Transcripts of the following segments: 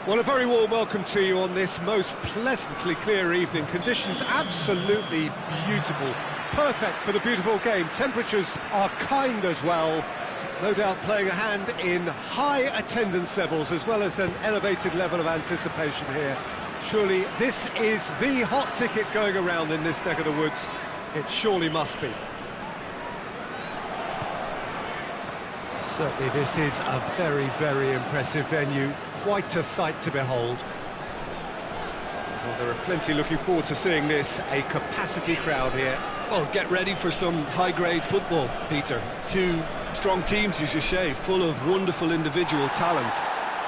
Well, a very warm welcome to you on this most pleasantly clear evening. Conditions absolutely beautiful. Perfect for the beautiful game. Temperatures are kind as well. No doubt playing a hand in high attendance levels as well as an elevated level of anticipation here. Surely this is the hot ticket going around in this neck of the woods. It surely must be. Certainly this is a very, very impressive venue. Quite a sight to behold. Well, there are plenty looking forward to seeing this. A capacity crowd here. Well, get ready for some high-grade football, Peter. Two strong teams, as you say, full of wonderful individual talent.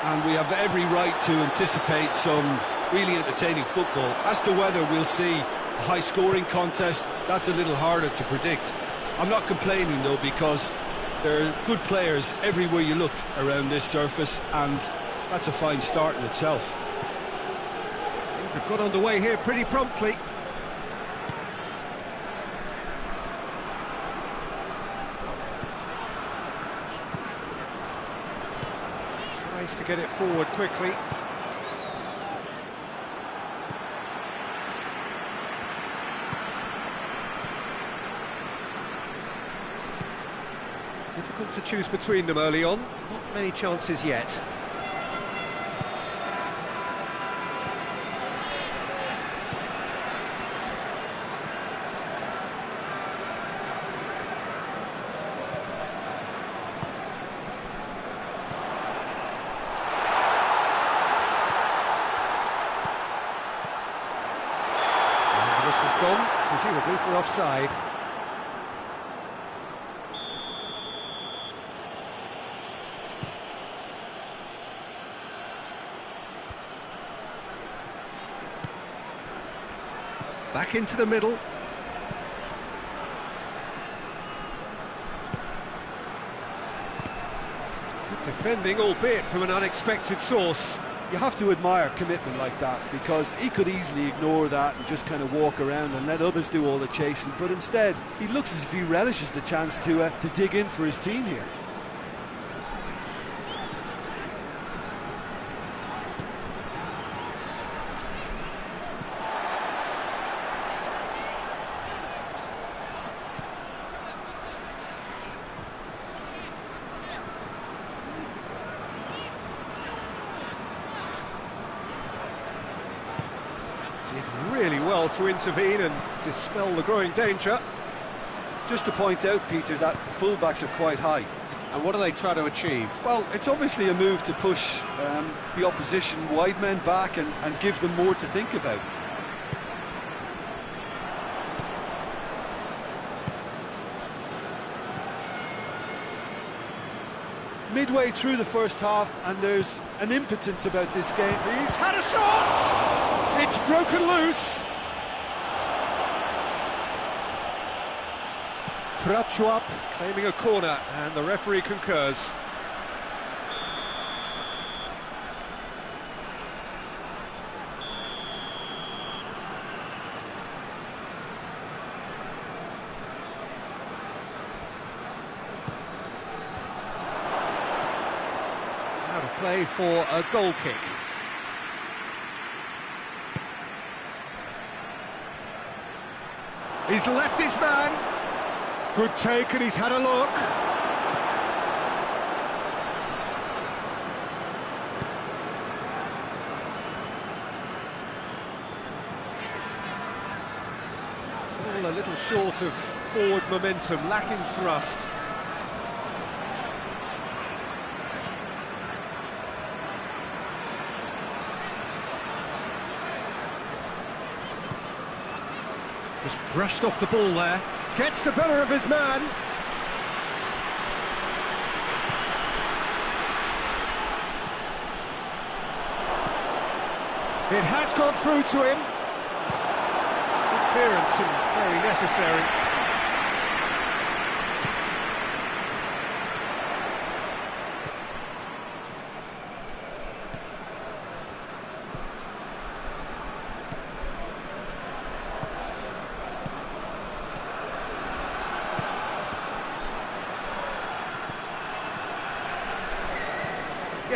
And we have every right to anticipate some really entertaining football. As to whether we'll see a high-scoring contest, that's a little harder to predict. I'm not complaining, though, because there are good players everywhere you look around this surface, and that's a fine start in itself. Things have got underway here pretty promptly. Tries to get it forward quickly. Difficult to choose between them early on. Not many chances yet. And the whistle's gone, presumably for offside. Back into the middle. Good defending, albeit from an unexpected source. You have to admire commitment like that, because he could easily ignore that and just kind of walk around and let others do all the chasing, but instead he looks as if he relishes the chance to dig in for his team here. Did really well to intervene and dispel the growing danger. Just to point out, Peter, that the fullbacks are quite high. And what do they try to achieve? Well, it's obviously a move to push the opposition wide men back and give them more to think about. Midway through the first half, and there's an impotence about this game. He's had a shot! It's broken loose! Prachuap claiming a corner, and the referee concurs. Out of play for a goal kick. He's left his man. Good take, and he's had a look. It's all a little short of forward momentum, lacking thrust. Just brushed off the ball there. Gets the better of his man. It has gone through to him. Good clearance and very necessary.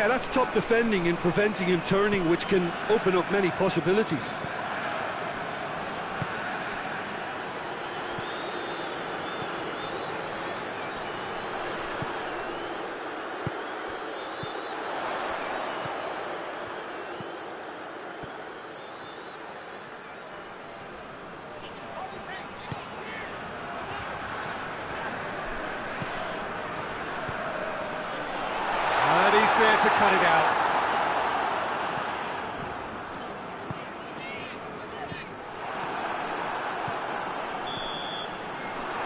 Yeah, that's top defending and preventing him turning, which can open up many possibilities. He's there to cut it out.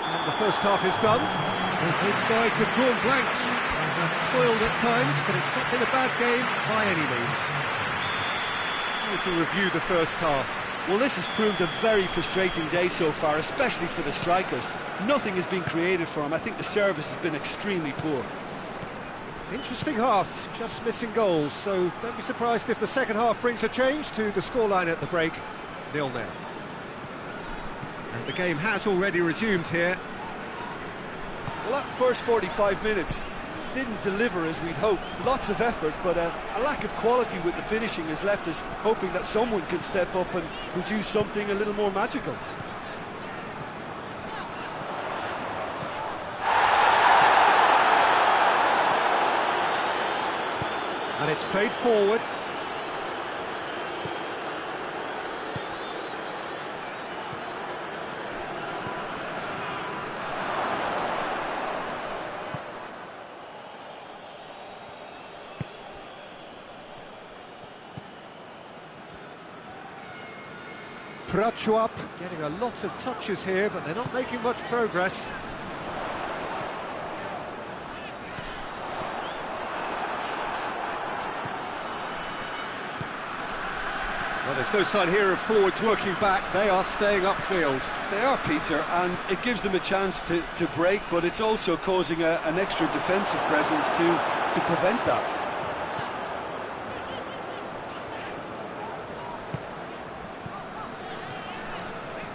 And the first half is done. Both sides have drawn blanks and have toiled at times, but it's not been a bad game by any means. How would you review the first half? Well, this has proved a very frustrating day so far, especially for the strikers. Nothing has been created for them. I think the service has been extremely poor. Interesting half, just missing goals, so don't be surprised if the second half brings a change to the scoreline at the break, 0-0. And the game has already resumed here. Well, that first 45 minutes didn't deliver as we'd hoped. Lots of effort, but a lack of quality with the finishing has left us hoping that someone can step up and produce something a little more magical. And it's played forward. Prachuap getting a lot of touches here, but they're not making much progress. Well, there's no sign here of forwards working back. They are staying upfield. They are, Peter, and it gives them a chance to break, but it's also causing an extra defensive presence to prevent that.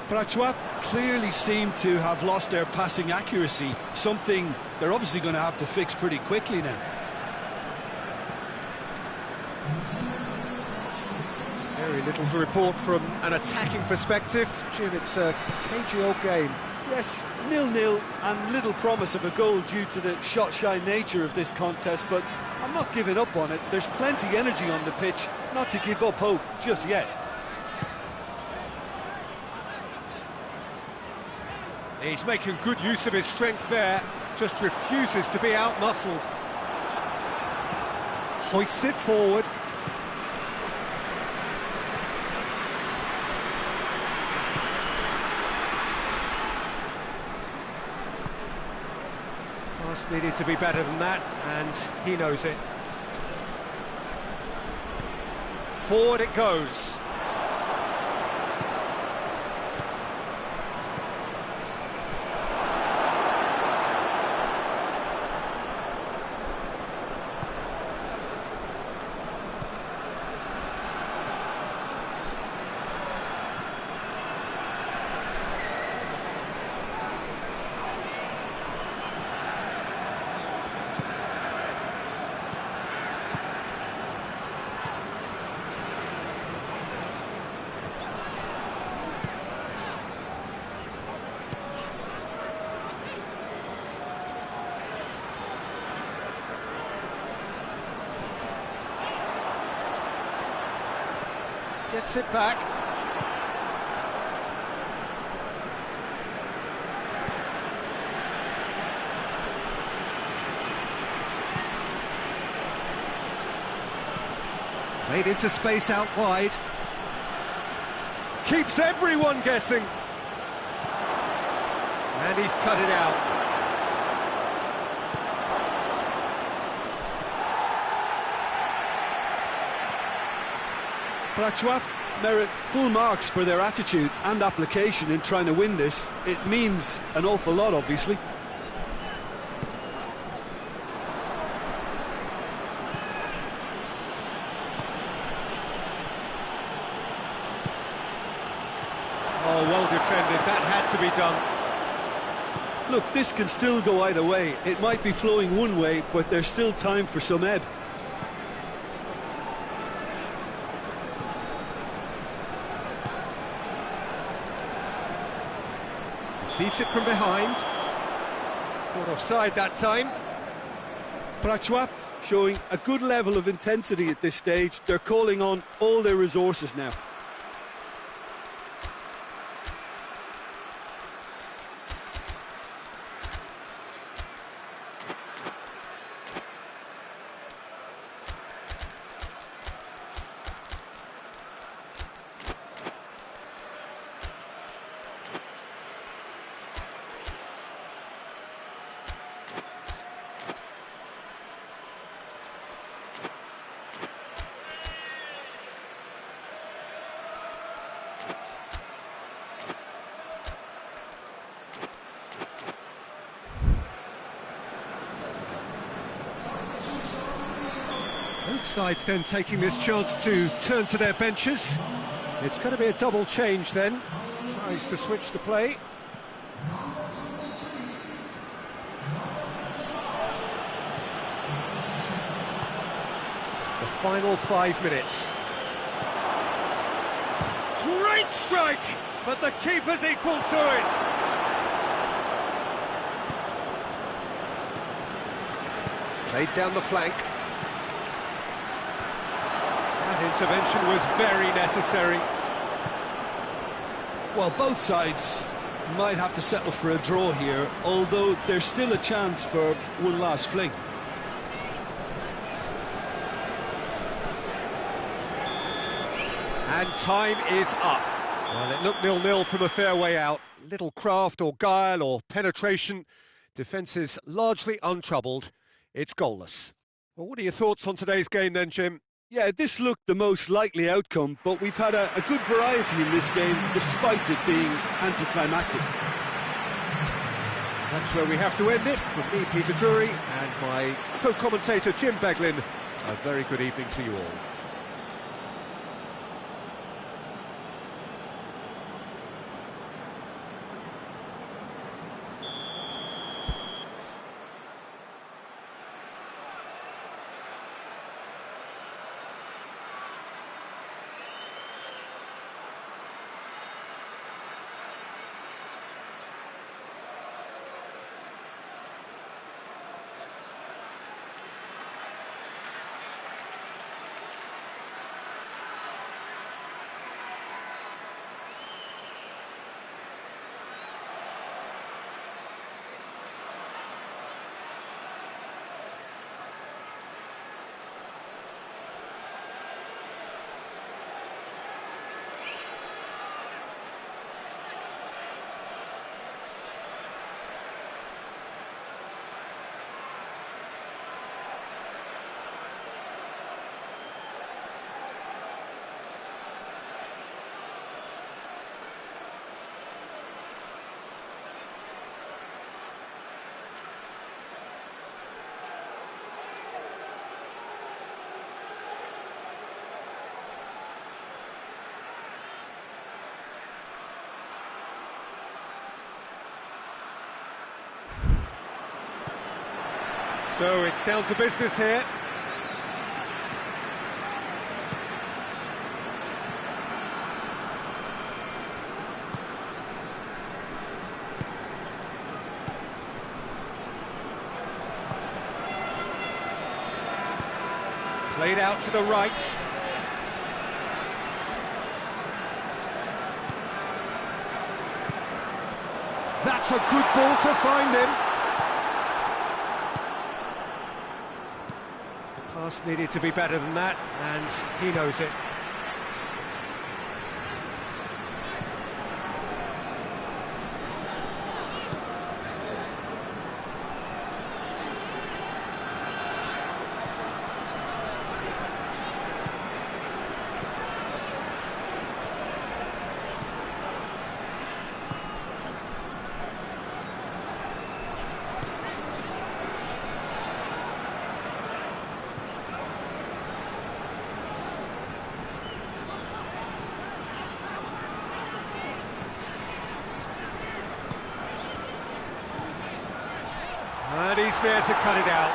Prachuap clearly seem to have lost their passing accuracy, something they're obviously going to have to fix pretty quickly now. Very little to report from an attacking perspective. Jim, it's a cagey old game. Yes, 0-0 and little promise of a goal due to the shot-shy nature of this contest, but I'm not giving up on it. There's plenty energy on the pitch, not to give up hope just yet. He's making good use of his strength there, just refuses to be out-muscled. Hoists it forward. Pass needed to be better than that, and he knows it. Forward it goes. Gets it back. Played into space out wide. Keeps everyone guessing. And he's cut it out. Prachuap merit full marks for their attitude and application in trying to win this. It means an awful lot, obviously. Oh, well defended. That had to be done. Look, this can still go either way. It might be flowing one way, but there's still time for some ebb. Receives it from behind. Caught offside that time. Prachuap showing a good level of intensity at this stage. They're calling on all their resources now. Both sides then taking this chance to turn to their benches. It's going to be a double change then. Tries to switch the play. The final 5 minutes. Great strike, but the keeper's equal to it. Played down the flank. That intervention was very necessary. Well, both sides might have to settle for a draw here, although there's still a chance for one last fling. And time is up. Well, it looked 0-0 from a fair way out. Little craft or guile or penetration. Defence is largely untroubled. It's goalless. Well, what are your thoughts on today's game then, Jim? Yeah, this looked the most likely outcome, but we've had a good variety in this game, despite it being anticlimactic. That's where we have to end it. From me, Peter Drury, and my co-commentator, Jim Beglin, a very good evening to you all. So it's down to business here. Played out to the right. That's a good ball to find him. Pass needed to be better than that, and he knows it. And he's there to cut it out.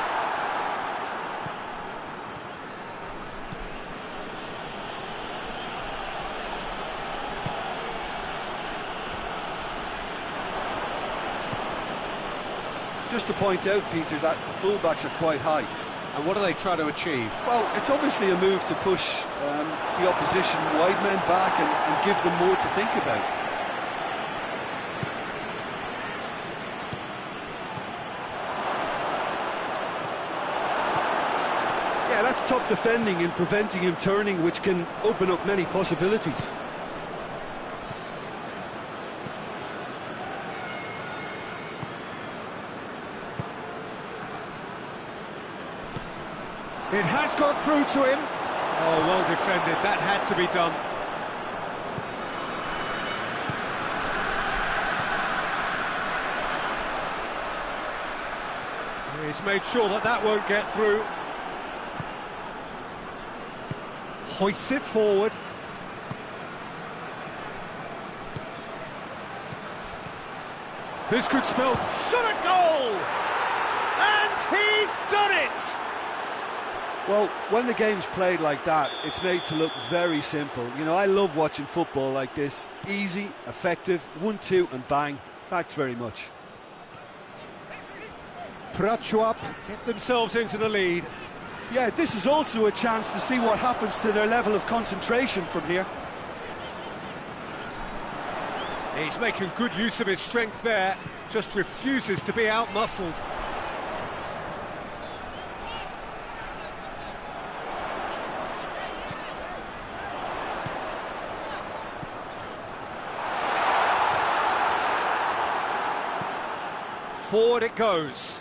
just to point out, Peter, that the fullbacks are quite high. And what are they trying to achieve? Well, it's obviously a move to push the opposition wide men back and give them more to think about. Yeah, that's top defending and preventing him turning, which can open up many possibilities. It has got through to him. Oh, well defended. That had to be done. He's made sure that that won't get through. Hoists it forward. This could spell shot at goal! And he's done it! Well, when the game's played like that, it's made to look very simple. You know, I love watching football like this. Easy, effective, 1-2 and bang. Thanks very much. Prachuap get themselves into the lead. Yeah, this is also a chance to see what happens to their level of concentration from here. He's making good use of his strength there, just refuses to be out-muscled. Forward it goes.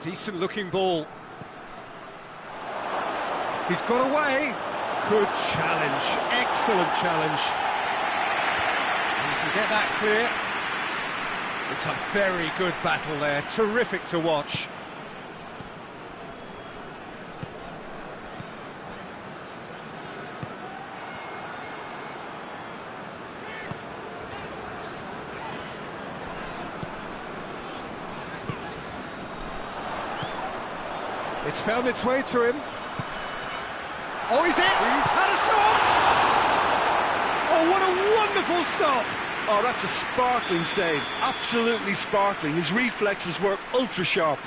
Decent looking ball. He's got away. Good challenge. Excellent challenge. You can get that clear. It's a very good battle there. Terrific to watch. It's found its way to him. Oh, he's in! He's had a shot! Oh, what a wonderful stop! Oh, that's a sparkling save. Absolutely sparkling. His reflexes were ultra sharp.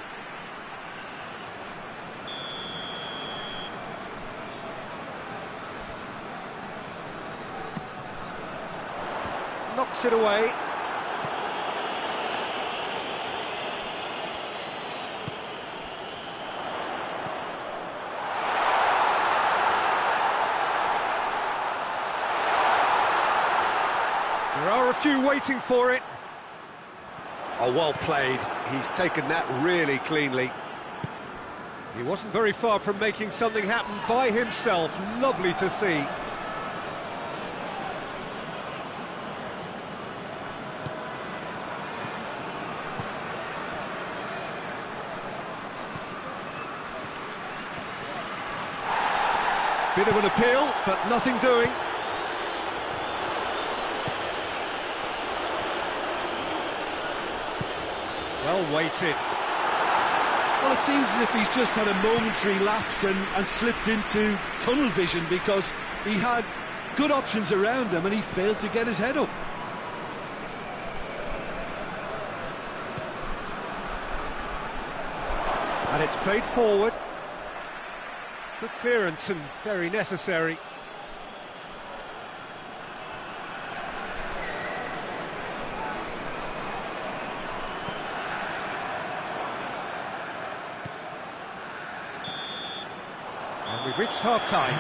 Knocks it away. There are a few waiting for it. Oh, well played. He's taken that really cleanly. He wasn't very far from making something happen by himself. Lovely to see. Bit of an appeal, but nothing doing. Well weighted. Well, it seems as if he's just had a momentary lapse and slipped into tunnel vision, because he had good options around him and he failed to get his head up. And it's played forward. Good clearance and very necessary. And we've reached half-time.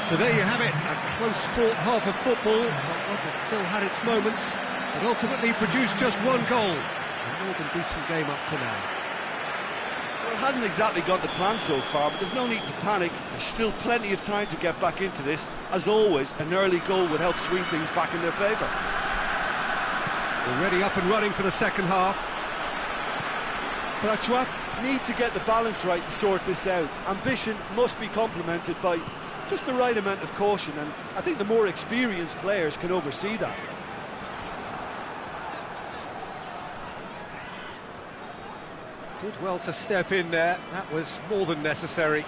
So there you have it, a close-fought half of football. It still had its moments, but ultimately produced just one goal. A more than decent game up to now. Well, it hasn't exactly got the plan so far, but there's no need to panic. There's still plenty of time to get back into this. As always, an early goal would help swing things back in their favour. Already up and running for the second half. Prachuap need to get the balance right to sort this out. Ambition must be complemented by just the right amount of caution, and I think the more experienced players can oversee that. Did well to step in there. That was more than necessary.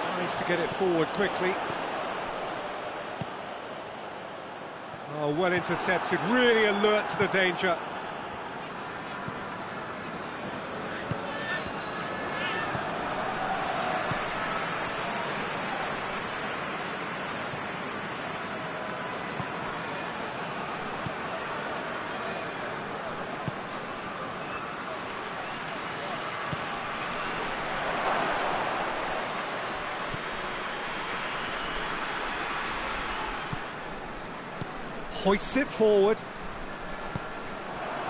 Tries to get it forward quickly. Oh, well intercepted, really alert to the danger. Hoists it forward.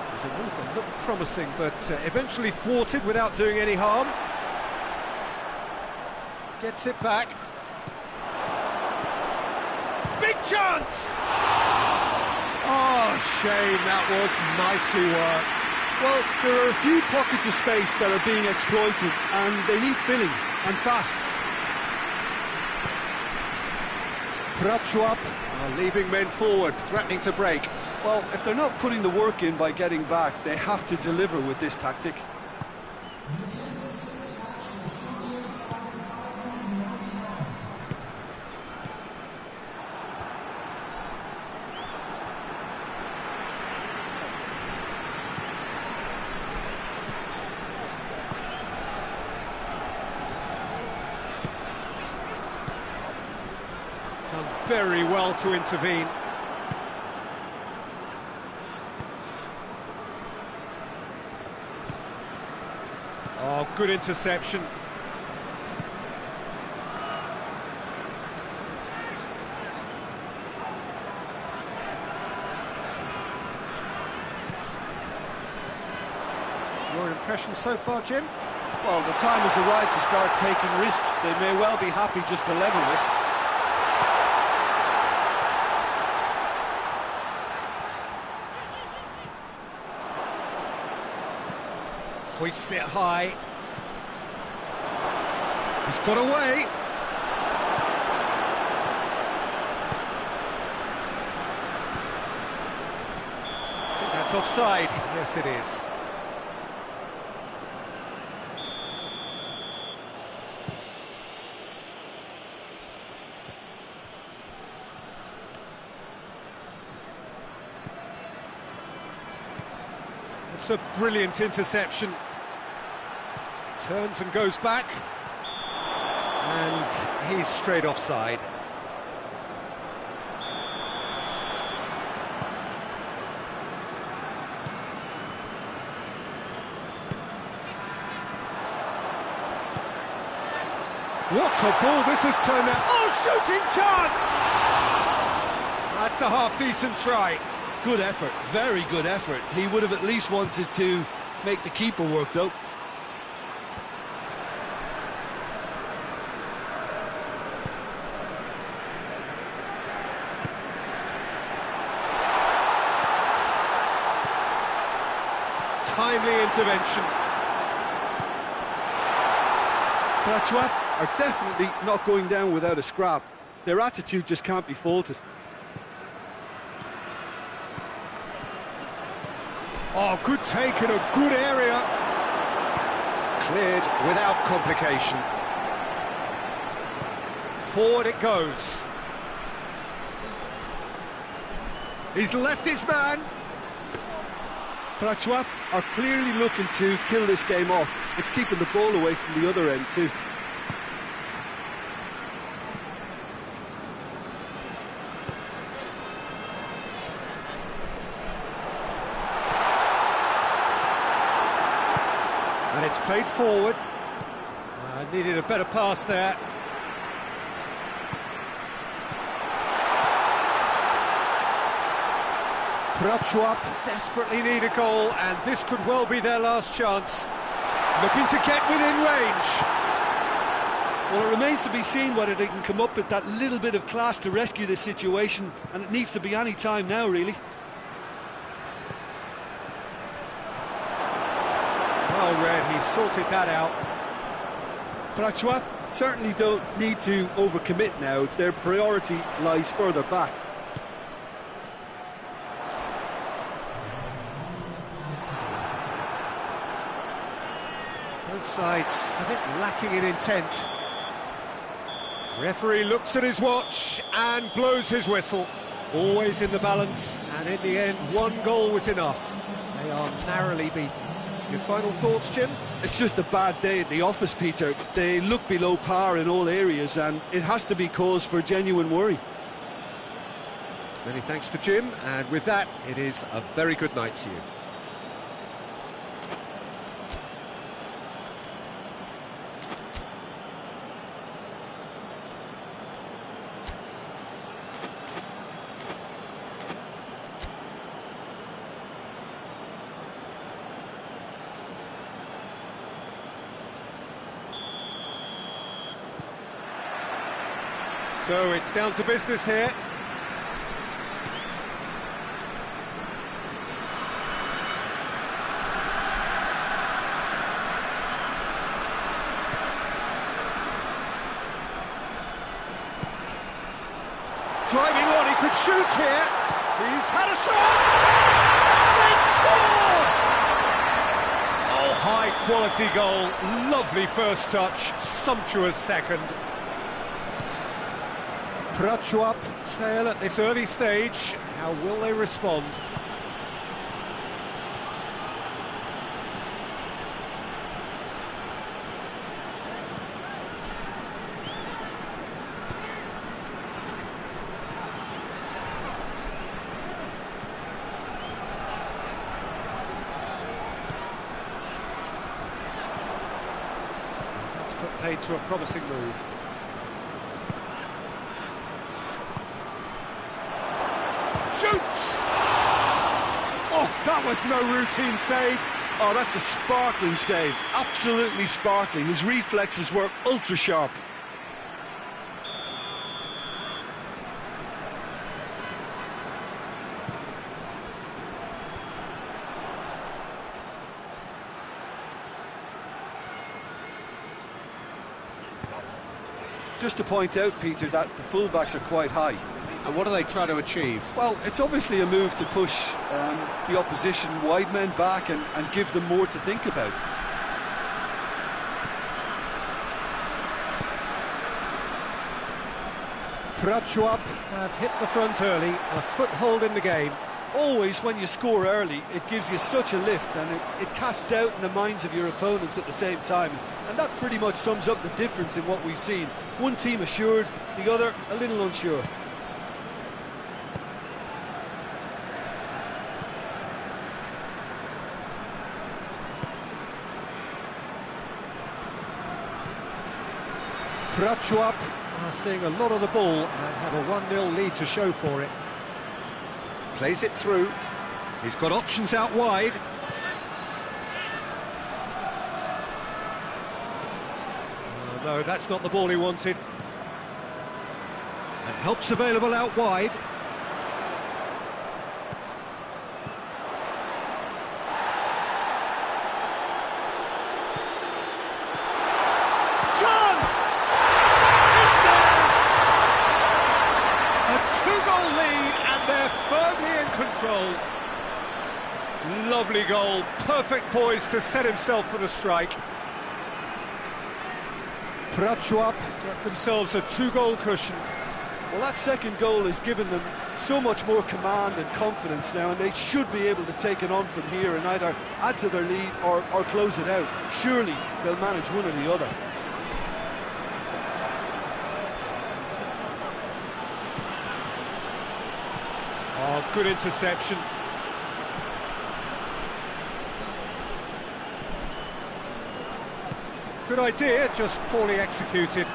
There's a move that looked promising, but eventually thwarted without doing any harm. Gets it back. Big chance! Oh, shame, that was nicely worked. Well, there are a few pockets of space that are being exploited, and they need filling, and fast. Prachuap are leaving men forward, threatening to break. Well, if they're not putting the work in by getting back, they have to deliver with this tactic. Done very well to intervene. Oh, good interception. Your impression so far, Jim? Well, the time has arrived to start taking risks. They may well be happy just to level this. Hoists it high. He's got away. I think that's offside. Yes, it is. It's a brilliant interception. Turns and goes back. And he's straight offside. What a ball this has turned out. Oh, shooting chance! That's a half-decent try. Good effort, very good effort. He would have at least wanted to make the keeper work, though. Timely intervention. Prachuap are definitely not going down without a scrap. Their attitude just can't be faulted. Oh, good take in a good area. Cleared without complication. Forward it goes. He's left his man. Prachuap are clearly looking to kill this game off. It's keeping the ball away from the other end too. And it's played forward. Needed a better pass there. Prachuap desperately need a goal, and this could well be their last chance. Looking to get within range. Well, it remains to be seen whether they can come up with that little bit of class to rescue this situation, and it needs to be any time now, really. Well read, he sorted that out. Prachuap certainly don't need to overcommit now. Their priority lies further back. Both sides a bit lacking in intent. Referee looks at his watch and blows his whistle. Always in the balance, and in the end, one goal was enough. They are narrowly beaten. Your final thoughts, Jim? It's just a bad day at the office, Peter. They look below par in all areas, and it has to be cause for genuine worry. Many thanks to Jim, and with that, it is a very good night to you. So it's down to business here. Driving on, he could shoot here. He's had a shot! They scored! Oh, high quality goal. Lovely first touch, sumptuous second. Prachuap trail at this early stage. How will they respond? That's put paid to a promising move. Shoots! Oh, that was no routine save. Oh, that's a sparkling save. Absolutely sparkling. His reflexes were ultra sharp. Just to point out, Peter, that the fullbacks are quite high. And what are they trying to achieve? Well, it's obviously a move to push the opposition wide men back and give them more to think about. Prachuap have hit the front early, a foothold in the game. Always when you score early, it gives you such a lift, and it casts doubt in the minds of your opponents at the same time. And that pretty much sums up the difference in what we've seen. One team assured, the other a little unsure. Prachuap are seeing a lot of the ball and have a 1-0 lead to show for it. Plays it through. He's got options out wide. Oh, no, that's not the ball he wanted. And help's available out wide. Chance! It's there! A 2-goal lead, and they're firmly in control. Lovely goal, perfect poise to set himself for the strike. Prachuap get themselves a 2-goal cushion. Well, that second goal has given them so much more command and confidence now, and they should be able to take it on from here and either add to their lead or close it out. Surely they'll manage one or the other. Oh, good interception. Good idea, just poorly executed.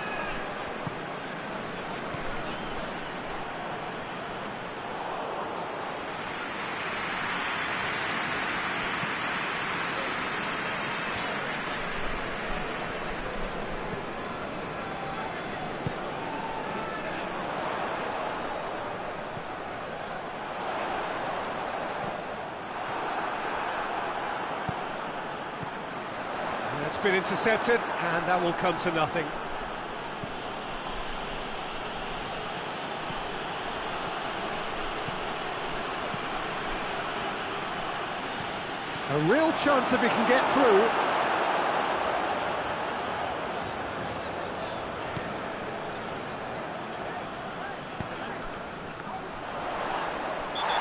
It's been intercepted, and that will come to nothing. A real chance if he can get through.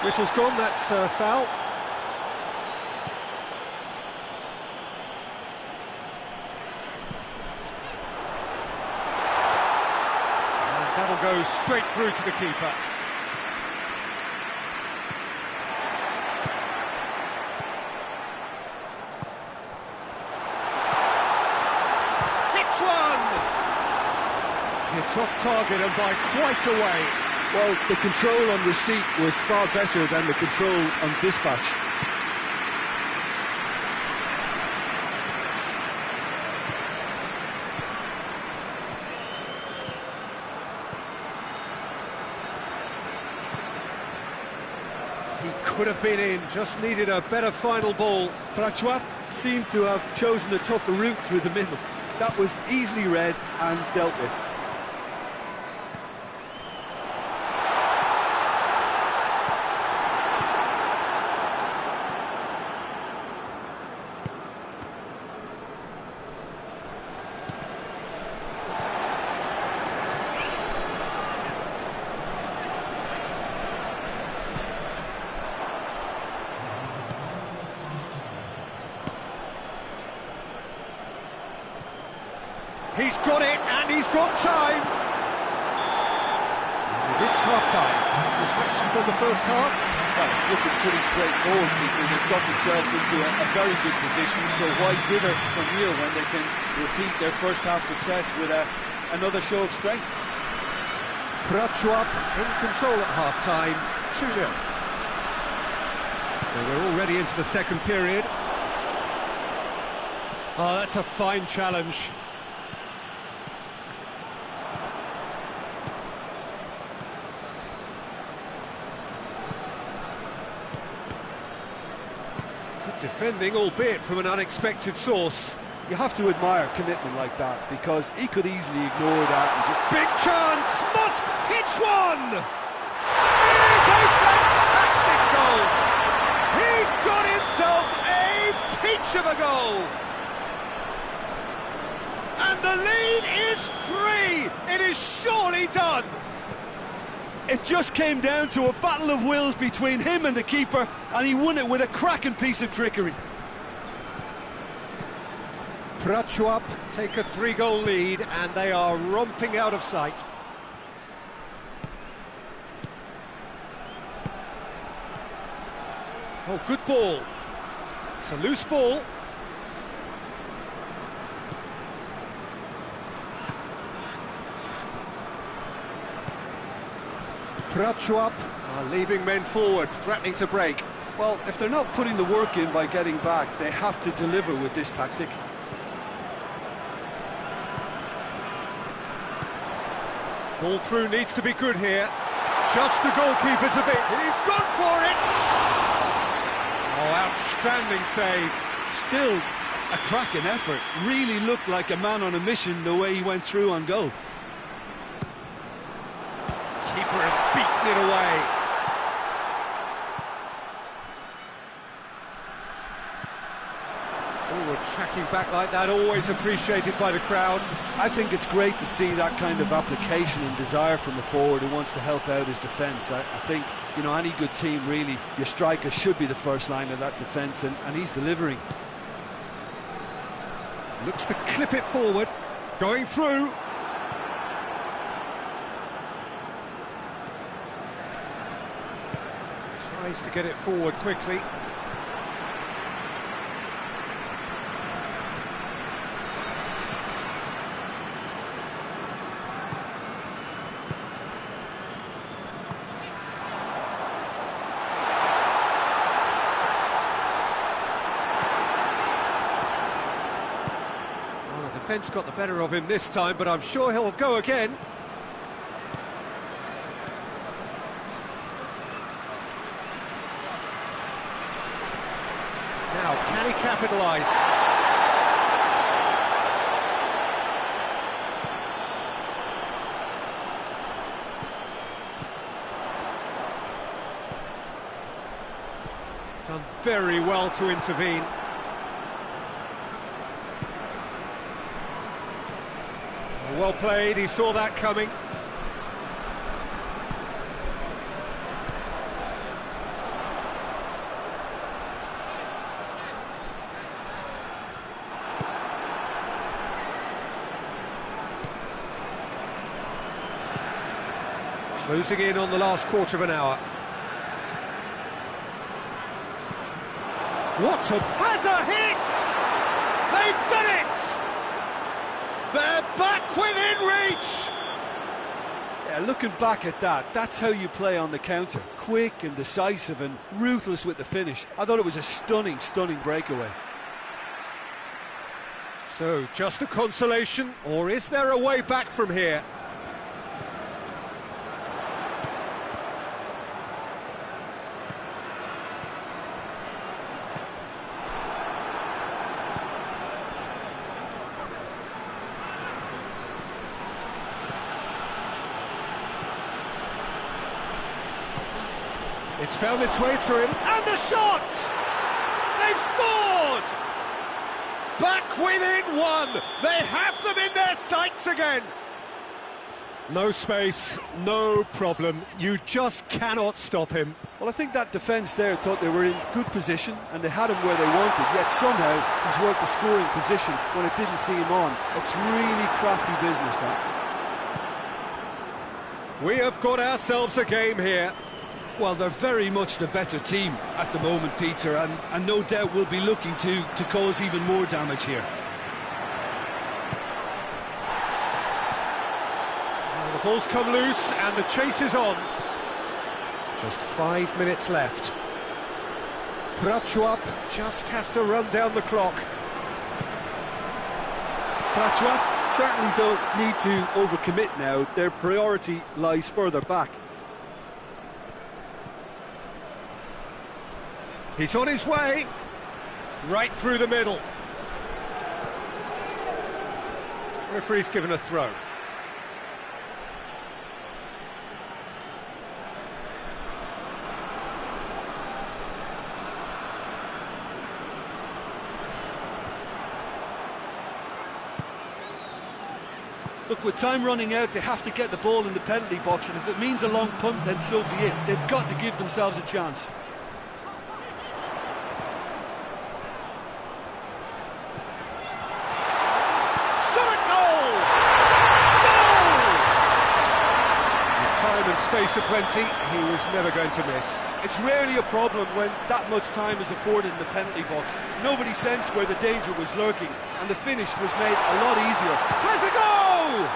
Whistle's gone, that's foul. And that'll go straight through to the keeper. Hits one! It's off target and by quite a way. Well, the control on receipt was far better than the control on dispatch. He could have been in, just needed a better final ball. Prachuap seemed to have chosen a tougher route through the middle. That was easily read and dealt with. He's got it, and he's got time. We've reached half-time. Reflections on the first half? Well, it's looking pretty straightforward, Peter. They've got themselves into a very good position, so why dither from here when they can repeat their first half success with another show of strength? Prachuap in control at half-time, 2-0. We're already into the second period. Oh, that's a fine challenge. Good defending, albeit from an unexpected source. You have to admire commitment like that, because he could easily ignore that and just... Big chance! Must hits one! It is a fantastic goal! He's got himself a peach of a goal! And the lead is 3! It is surely done! It just came down to a battle of wills between him and the keeper, and he won it with a cracking piece of trickery. Prachuap take a 3-goal lead, and they are romping out of sight. Oh, good ball. It's a loose ball. Prachuap are leaving men forward, threatening to break. Well, if they're not putting the work in by getting back, they have to deliver with this tactic. Ball through needs to be good here. Just the goalkeeper's a bit. He's gone for it! Oh, outstanding save. Still a cracking effort. Really looked like a man on a mission the way he went through on goal. Keeper has beaten it away. Forward tracking back like that, always appreciated by the crowd. I think it's great to see that kind of application and desire from a forward who wants to help out his defence. I think, you know, any good team, really, your striker should be the first line of that defence, and he's delivering. Looks to clip it forward, going through. Tries to get it forward quickly. Well, the defence got the better of him this time, but I'm sure he'll go again. Now, can he capitalise? Done very well to intervene. Well played, he saw that coming. Closing in on the last quarter of an hour. What a... has a hit! They've done it! They're back within reach! Yeah, looking back at that, that's how you play on the counter. Quick and decisive and ruthless with the finish. I thought it was a stunning, stunning breakaway. So, just a consolation, or is there a way back from here? It's found its way to him, and the shot! They've scored! Back within one! They have them in their sights again! No space, no problem. You just cannot stop him. Well, I think that defence there thought they were in good position and they had him where they wanted, yet somehow he's worked the scoring position when it didn't see him on. It's really crafty business, that. We have got ourselves a game here. Well, they're very much the better team at the moment, Peter, and no doubt will be looking to cause even more damage here. Well, the ball's come loose and the chase is on. Just 5 minutes left. Prachuap just have to run down the clock. Prachuap certainly don't need to overcommit now. Their priority lies further back. He's on his way, right through the middle. Referee's given a throw. Look, with time running out, they have to get the ball in the penalty box, and if it means a long punt, then so be it. They've got to give themselves a chance. Space aplenty, he was never going to miss. It's rarely a problem when that much time is afforded in the penalty box. Nobody sensed where the danger was lurking, and the finish was made a lot easier. Has a go!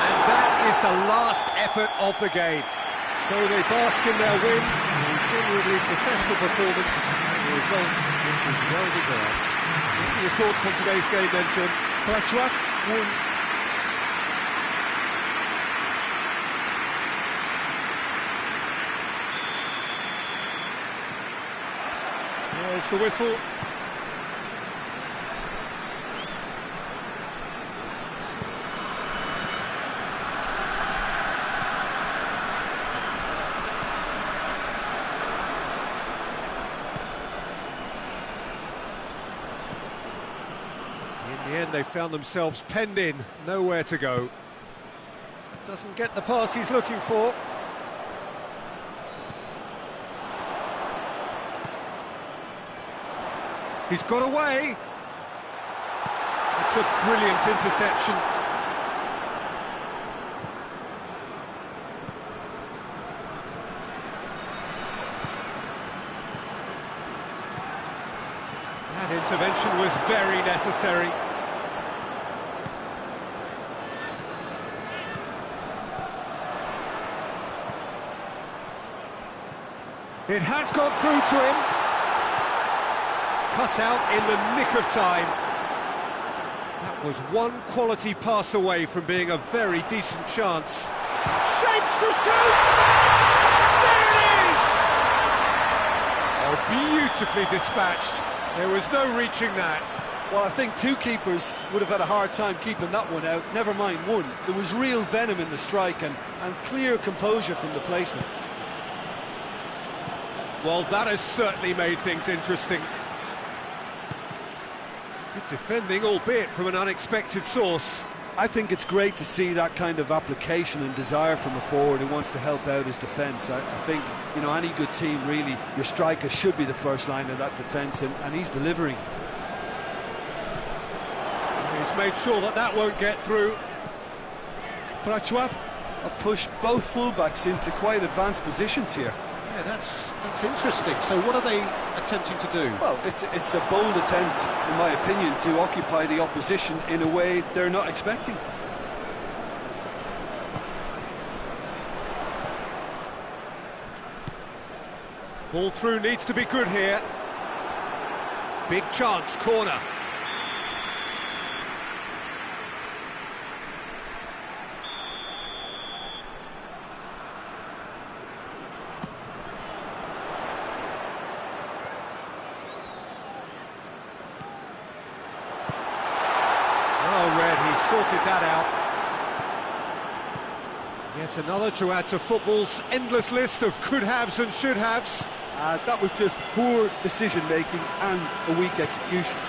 And that is the last effort of the game. So they bask in their win, a genuinely professional performance, and the result which is well deserved. What are your thoughts on today's game then, Jim? Prachuap won. There's the whistle. In the end, they found themselves penned in, nowhere to go. Doesn't get the pass he's looking for. He's got away. It's a brilliant interception. That intervention was very necessary. It has gone through to him. Cut out in the nick of time. That was one quality pass away from being a very decent chance. Shapes to shoot! There it is! Oh, beautifully dispatched. There was no reaching that. Well, I think two keepers would have had a hard time keeping that one out, never mind one. There was real venom in the strike and clear composure from the placement. Well, that has certainly made things interesting. Good defending, albeit from an unexpected source. I think it's great to see that kind of application and desire from a forward who wants to help out his defence. I think, you know, any good team, really, your striker should be the first line of that defence, and he's delivering. He's made sure that that won't get through. Prachuap have pushed both fullbacks into quite advanced positions here. Yeah, that's interesting. So what are they attempting to do? Well, it's a bold attempt, in my opinion, to occupy the opposition in a way they're not expecting. Ball through needs to be good here. Big chance, corner. Sorted that out. Yet another to add to football's endless list of could-haves and should-haves. That was just poor decision-making and a weak execution.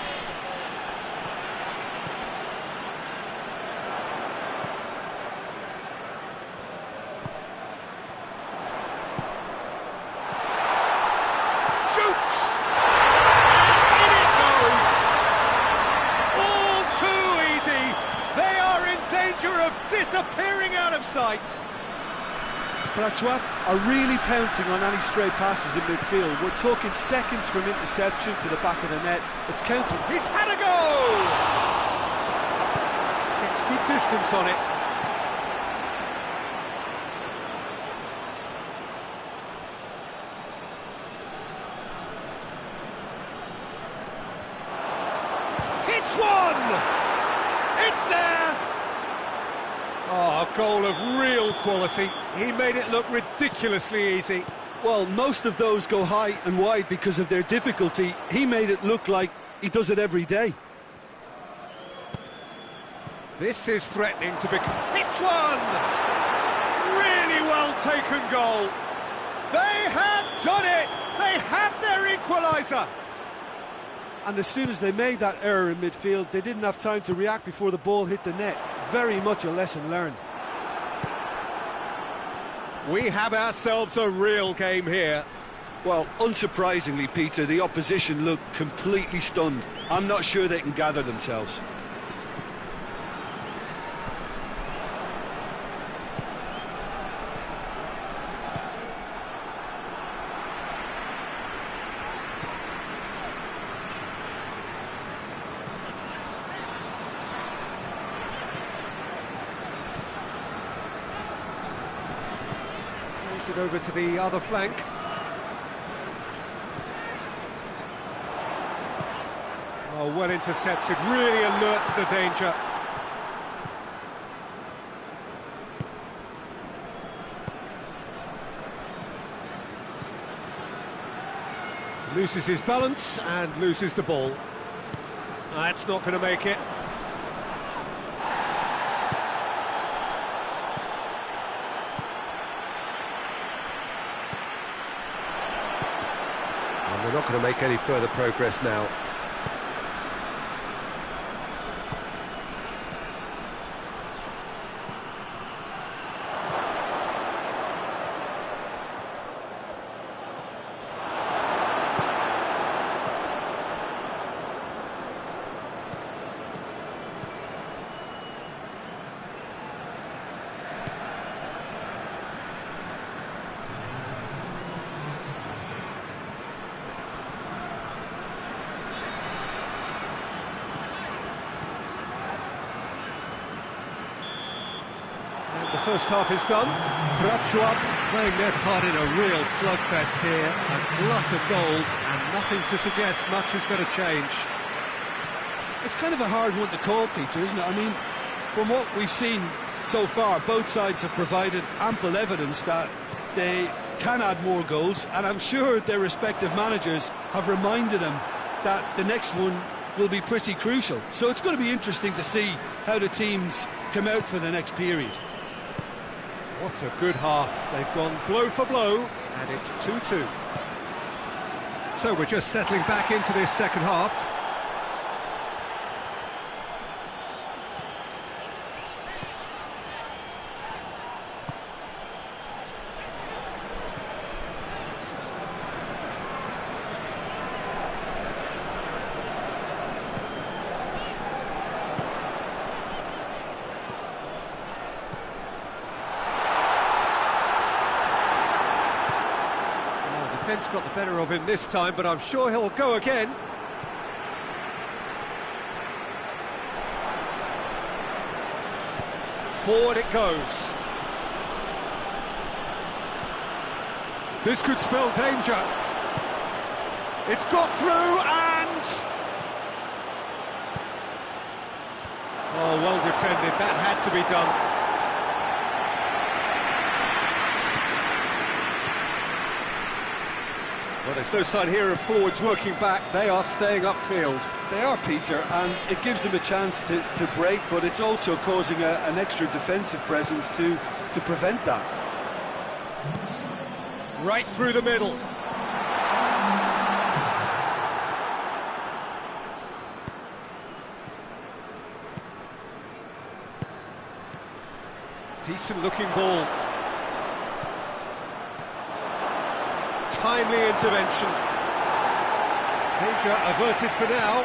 Disappearing out of sight. Prachuap are really pouncing on any stray passes in midfield. We're talking seconds from interception to the back of the net. It's counting. He's had a goal! Gets good distance on it. It's one! It's there! Oh, a goal of real quality. He made it look ridiculously easy. Well, most of those go high and wide because of their difficulty. He made it look like he does it every day. This is threatening to become... It's one! Really well taken goal. They have done it! They have their equaliser! And as soon as they made that error in midfield, they didn't have time to react before the ball hit the net. Very much a lesson learned. We have ourselves a real game here. Well, unsurprisingly, Peter, the opposition look completely stunned. I'm not sure they can gather themselves. It over to the other flank. Oh, well intercepted, really alert to the danger. Loses his balance and loses the ball. That's not going to make it. They're not going to make any further progress now. The first half is done. Prachuap playing their part in a real slugfest here. A glut of goals and nothing to suggest much is going to change. It's kind of a hard one to call, Peter, isn't it? I mean, from what we've seen so far, both sides have provided ample evidence that they can add more goals, and I'm sure their respective managers have reminded them that the next one will be pretty crucial. So it's going to be interesting to see how the teams come out for the next period. What a good half. They've gone blow for blow, and it's 2-2. So we're just settling back into this second half. Defence got the better of him this time, but I'm sure he'll go again. Forward it goes. This could spell danger. It's got through and... Oh, well defended. That had to be done. Well, there's no sign here of forwards working back. They are staying upfield. They are, Peter, and it gives them a chance to break, but it's also causing an extra defensive presence to prevent that. Right through the middle. Decent looking ball. Timely intervention. Danger averted for now.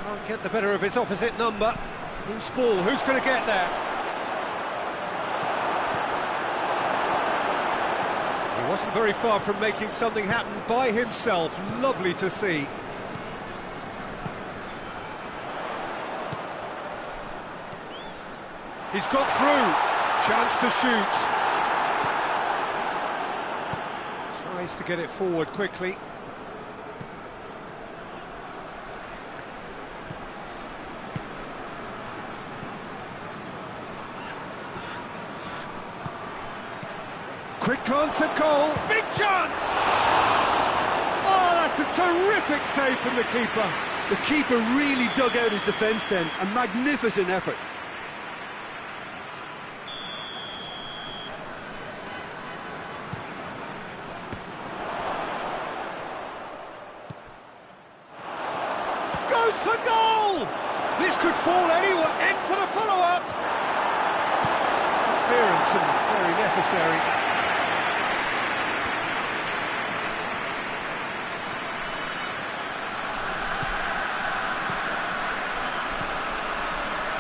Can't get the better of his opposite number. Who's ball? Who's going to get there? He wasn't very far from making something happen by himself. Lovely to see. He's got through. Chance to shoot. Tries to get it forward quickly. Quick glance at goal. Big chance! Oh, that's a terrific save from the keeper. The keeper really dug out his defence then. A magnificent effort. Goes for goal! This could fall anyone. In for the follow-up. Clearance and very necessary.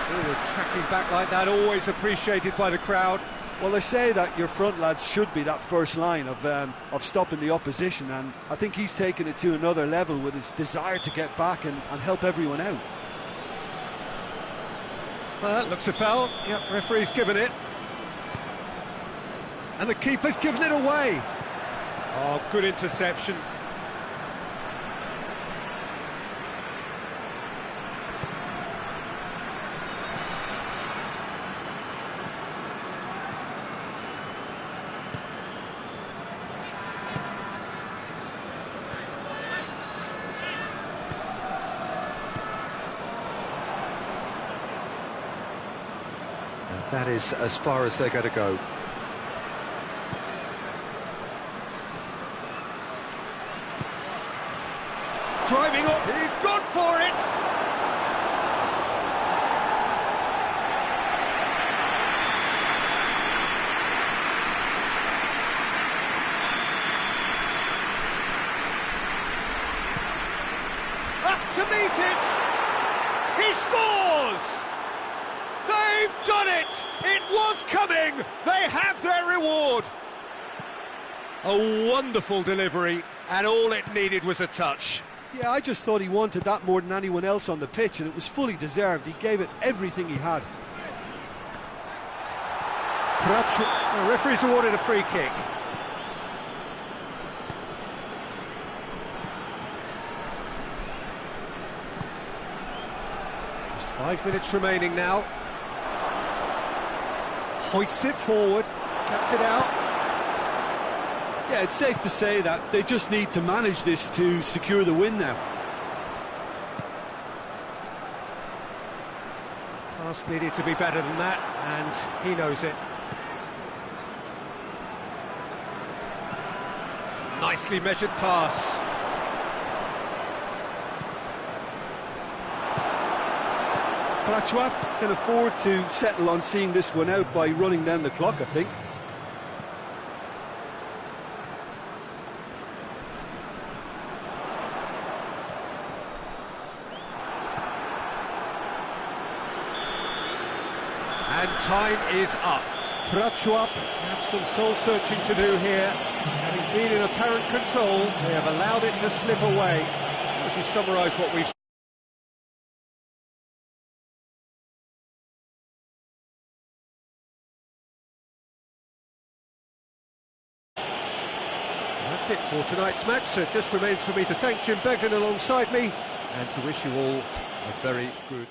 Forward tracking back like that, always appreciated by the crowd. Well, they say that your front lads should be that first line of stopping the opposition, and I think he's taken it to another level with his desire to get back and help everyone out. Well, that looks a foul. Yep, referee's given it. And the keeper's given it away. Oh, good interception. That is as far as they're going to go. Driving up, he's gone for it! Up to meet it! He scores! They've done it! It was coming! They have their reward! A wonderful delivery, and all it needed was a touch. Yeah, I just thought he wanted that more than anyone else on the pitch, and it was fully deserved. He gave it everything he had. The referee's awarded a free kick. Just 5 minutes remaining now. Hoists it forward, cuts it out. Yeah, it's safe to say that they just need to manage this to secure the win now. Pass needed to be better than that, and he knows it. Nicely measured pass. Prachuap can afford to settle on seeing this one out by running down the clock, I think. And time is up. Prachuap have some soul-searching to do here. Having been in apparent control, they have allowed it to slip away. Would you summarise what we've seen? That's it for tonight's match. So it just remains for me to thank Jim Beglin alongside me and to wish you all a very good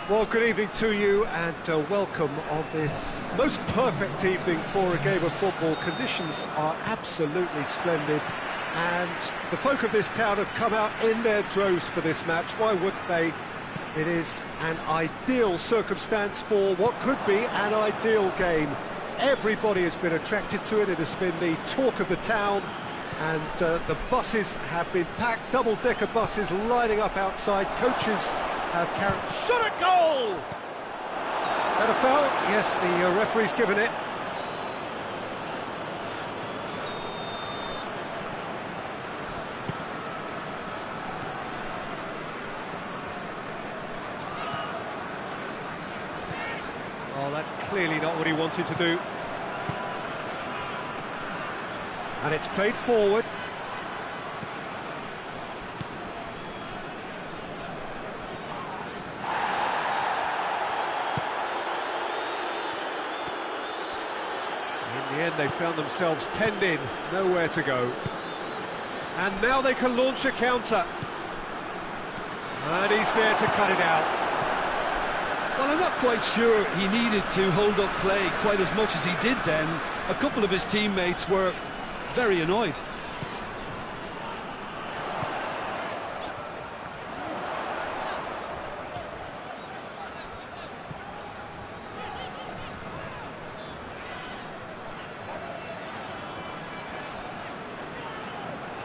Well, good evening to you and welcome on this most perfect evening for a game of football. Conditions are absolutely splendid and the folk of this town have come out in their droves for this match. Why wouldn't they? It is an ideal circumstance for what could be an ideal game. Everybody has been attracted to it. It has been the talk of the town and the buses have been packed, double-decker buses lining up outside. Coaches have carried... Shot at goal! That a foul? Yes, the referee's given it. Oh, that's clearly not what he wanted to do. And it's played forward. In the end, they found themselves penned in, nowhere to go. And now they can launch a counter. And he's there to cut it out. Well, I'm not quite sure he needed to hold up play quite as much as he did then. A couple of his teammates were very annoyed.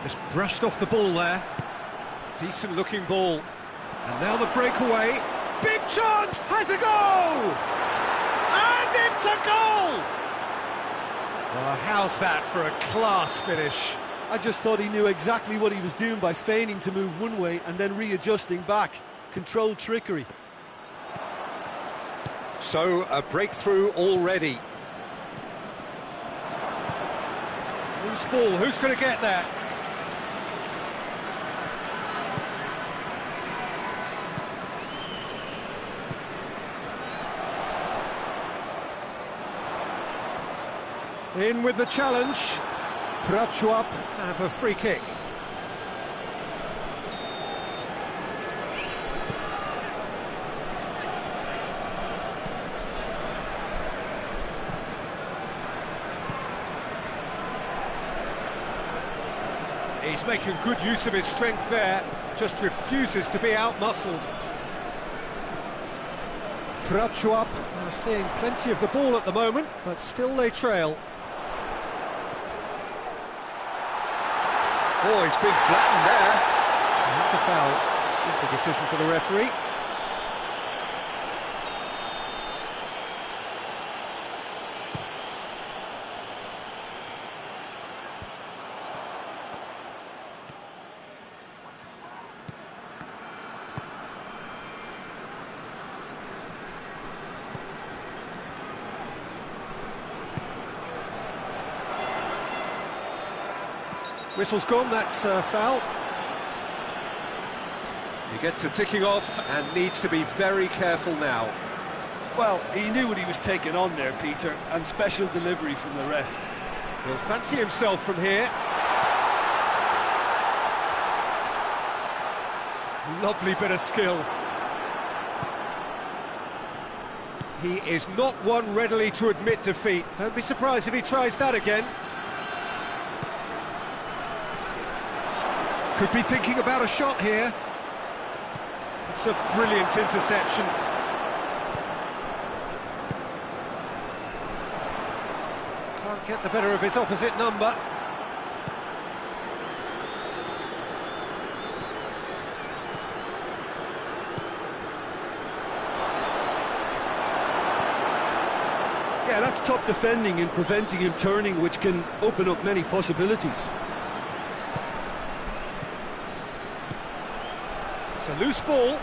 Just brushed off the ball there. Decent looking ball. And now the breakaway. big chance! Has a goal! And it's a goal! Well, how's that for a class finish? I just thought he knew exactly what he was doing by feigning to move one way and then readjusting back. Controlled trickery. So, a breakthrough already. Loose ball, who's going to get that? In with the challenge. Prachuap have a free kick. He's making good use of his strength there, just refuses to be out-muscled. Prachuap are seeing plenty of the ball at the moment, but still they trail. Oh, he's been flattened there. And that's a foul. Simple decision for the referee. Whistle's gone, that's foul. He gets a ticking off and needs to be very careful now. Well, he knew what he was taking on there, Peter, and special delivery from the ref. He'll fancy himself from here. Lovely bit of skill. He is not one readily to admit defeat. Don't be surprised if he tries that again. Could be thinking about a shot here. It's a brilliant interception. Can't get the better of his opposite number. Yeah, that's top defending and preventing him turning, which can open up many possibilities. It's a loose ball.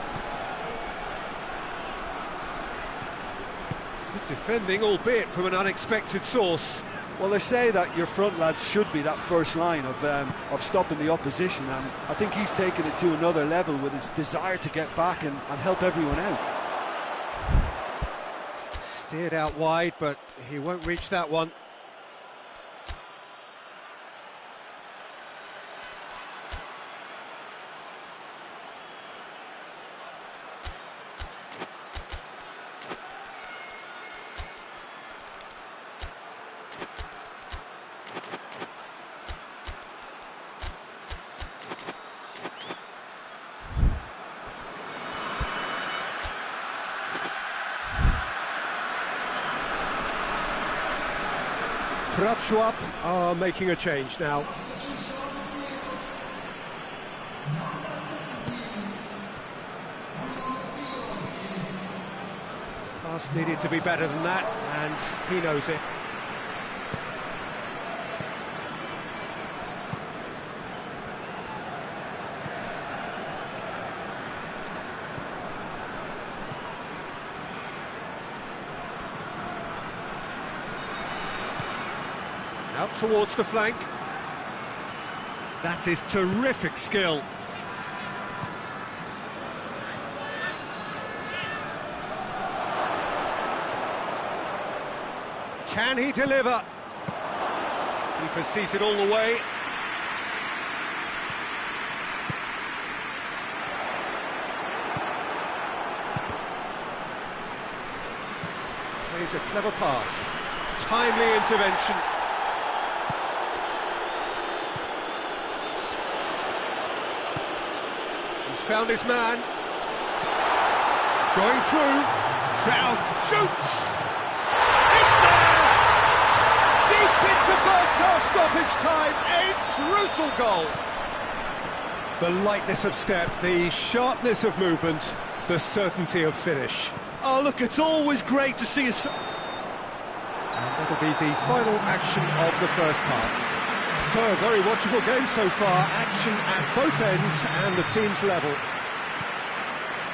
Good defending, albeit from an unexpected source. Well, they say that your front lads should be that first line of stopping the opposition, and I think he's taken it to another level with his desire to get back and help everyone out. Steered out wide, but he won't reach that one. Prachuap are making a change now. Pass needed to be better than that, and he knows it. Out towards the flank. That is terrific skill. Can he deliver? Keeper sees it all the way. Plays a clever pass. Timely intervention. Found his man. Going through. Trout shoots. It's there! Deep into first half stoppage time. A crucial goal. The lightness of step, the sharpness of movement, the certainty of finish. Oh, look, it's always great to see us. And that'll be the final action of the first half. So, a very watchable game so far. Action at both ends and the team's level.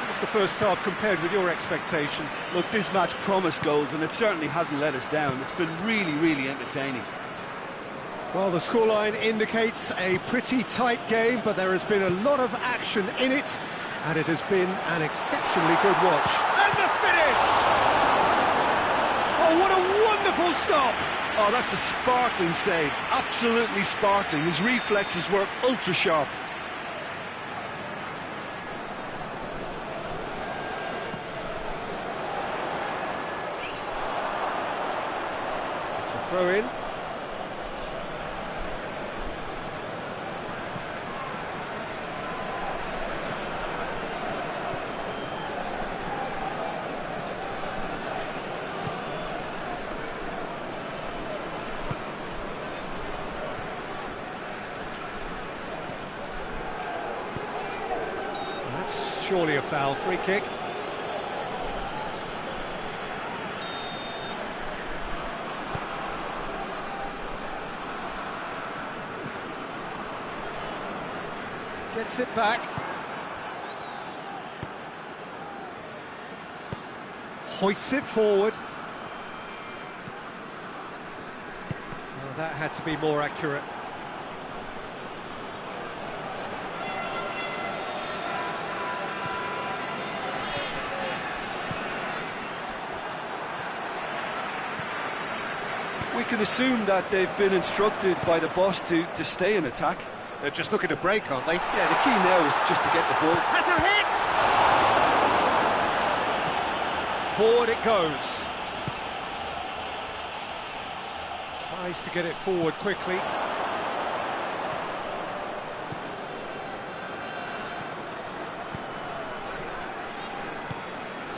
What's the first half compared with your expectation? Look, this match promised goals, and it certainly hasn't let us down. It's been really, really entertaining. Well, the scoreline indicates a pretty tight game, but there has been a lot of action in it, and it has been an exceptionally good watch. And the finish! Oh, what a wonderful stop! Oh, that's a sparkling save, absolutely sparkling. His reflexes were ultra sharp. It's a throw in. Surely a foul, free kick. Gets it back. Hoists it forward. Well, that had to be more accurate. We can assume that they've been instructed by the boss to stay in attack. They're just looking to break, aren't they? Yeah, the key now is just to get the ball. Has a hit! Forward it goes. Tries to get it forward quickly.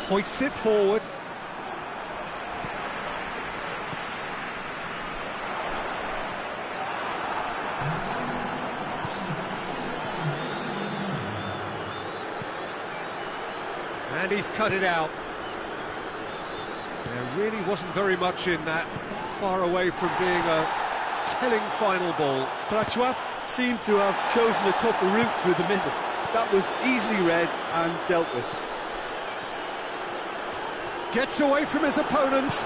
Hoists it forward. And he's cut it out. There really wasn't very much in that, far away from being a telling final ball. Prachuap seemed to have chosen a tougher route through the middle. That was easily read and dealt with. Gets away from his opponent.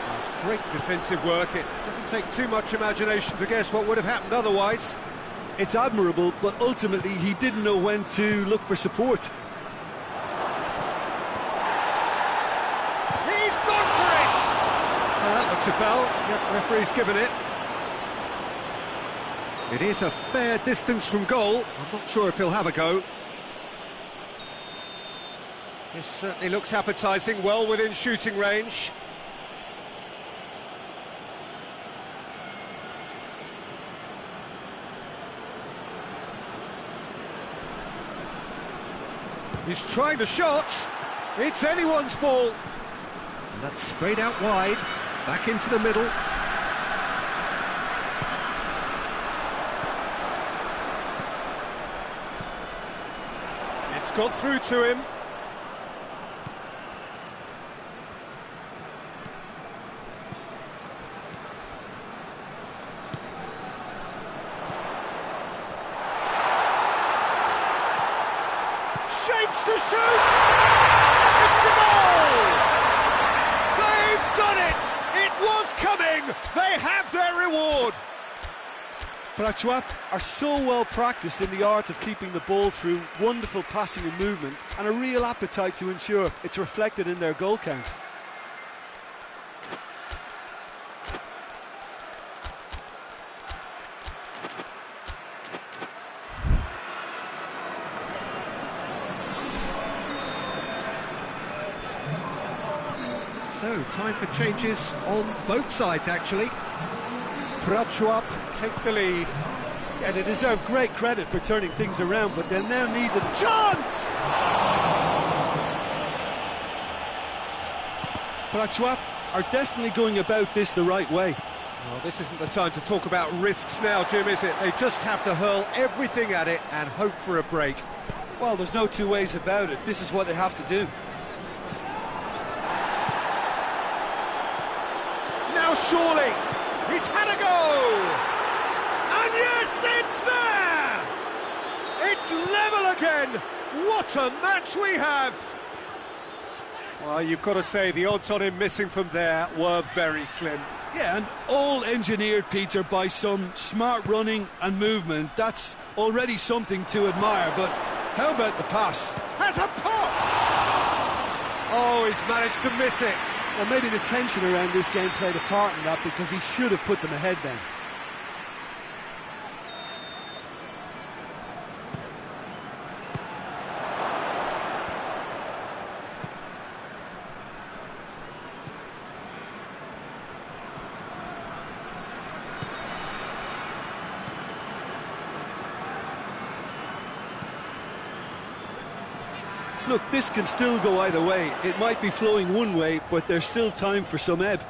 That's great defensive work. It doesn't take too much imagination to guess what would have happened otherwise. It's admirable, but ultimately he didn't know when to look for support. That looks a foul. Yep, referee's given it. It is a fair distance from goal. I'm not sure if he'll have a go. This certainly looks appetising, well within shooting range. He's trying the shot. It's anyone's ball. And that's sprayed out wide. Back into the middle. It's got through to him. Shapes to shoot! It's a goal! They've done it! It was coming! They have their reward! Prachuap are so well practiced in the art of keeping the ball through wonderful passing and movement, and a real appetite to ensure it's reflected in their goal count. So, time for changes on both sides, actually. Prachuap take the lead. Yeah, they deserve great credit for turning things around, but they'll now need the Chance! Prachuap are definitely going about this the right way. Well, this isn't the time to talk about risks now, Jim, is it? They just have to hurl everything at it and hope for a break. Well, there's no two ways about it. This is what they have to do. Now surely, he's had a go! And yes, it's there! It's level again! What a match we have! Well, you've got to say, the odds on him missing from there were very slim. Yeah, and all engineered, Peter, by some smart running and movement. That's already something to admire, but how about the pass? Has a pop! Oh, he's managed to miss it. Well, maybe the tension around this game played a part in that, because he should have put them ahead then. Look, this can still go either way. It might be flowing one way, but there's still time for some ebb.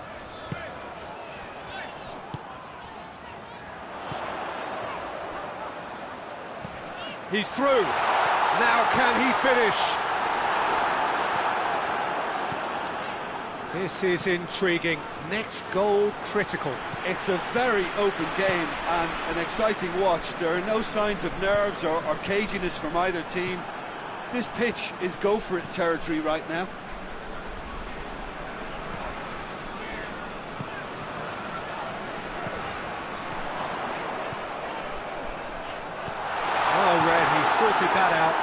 He's through. Now can he finish? This is intriguing. Next goal critical. It's a very open game and an exciting watch. There are no signs of nerves or caginess from either team. This pitch is go-for-it territory right now. Oh, Red, he sorted that out.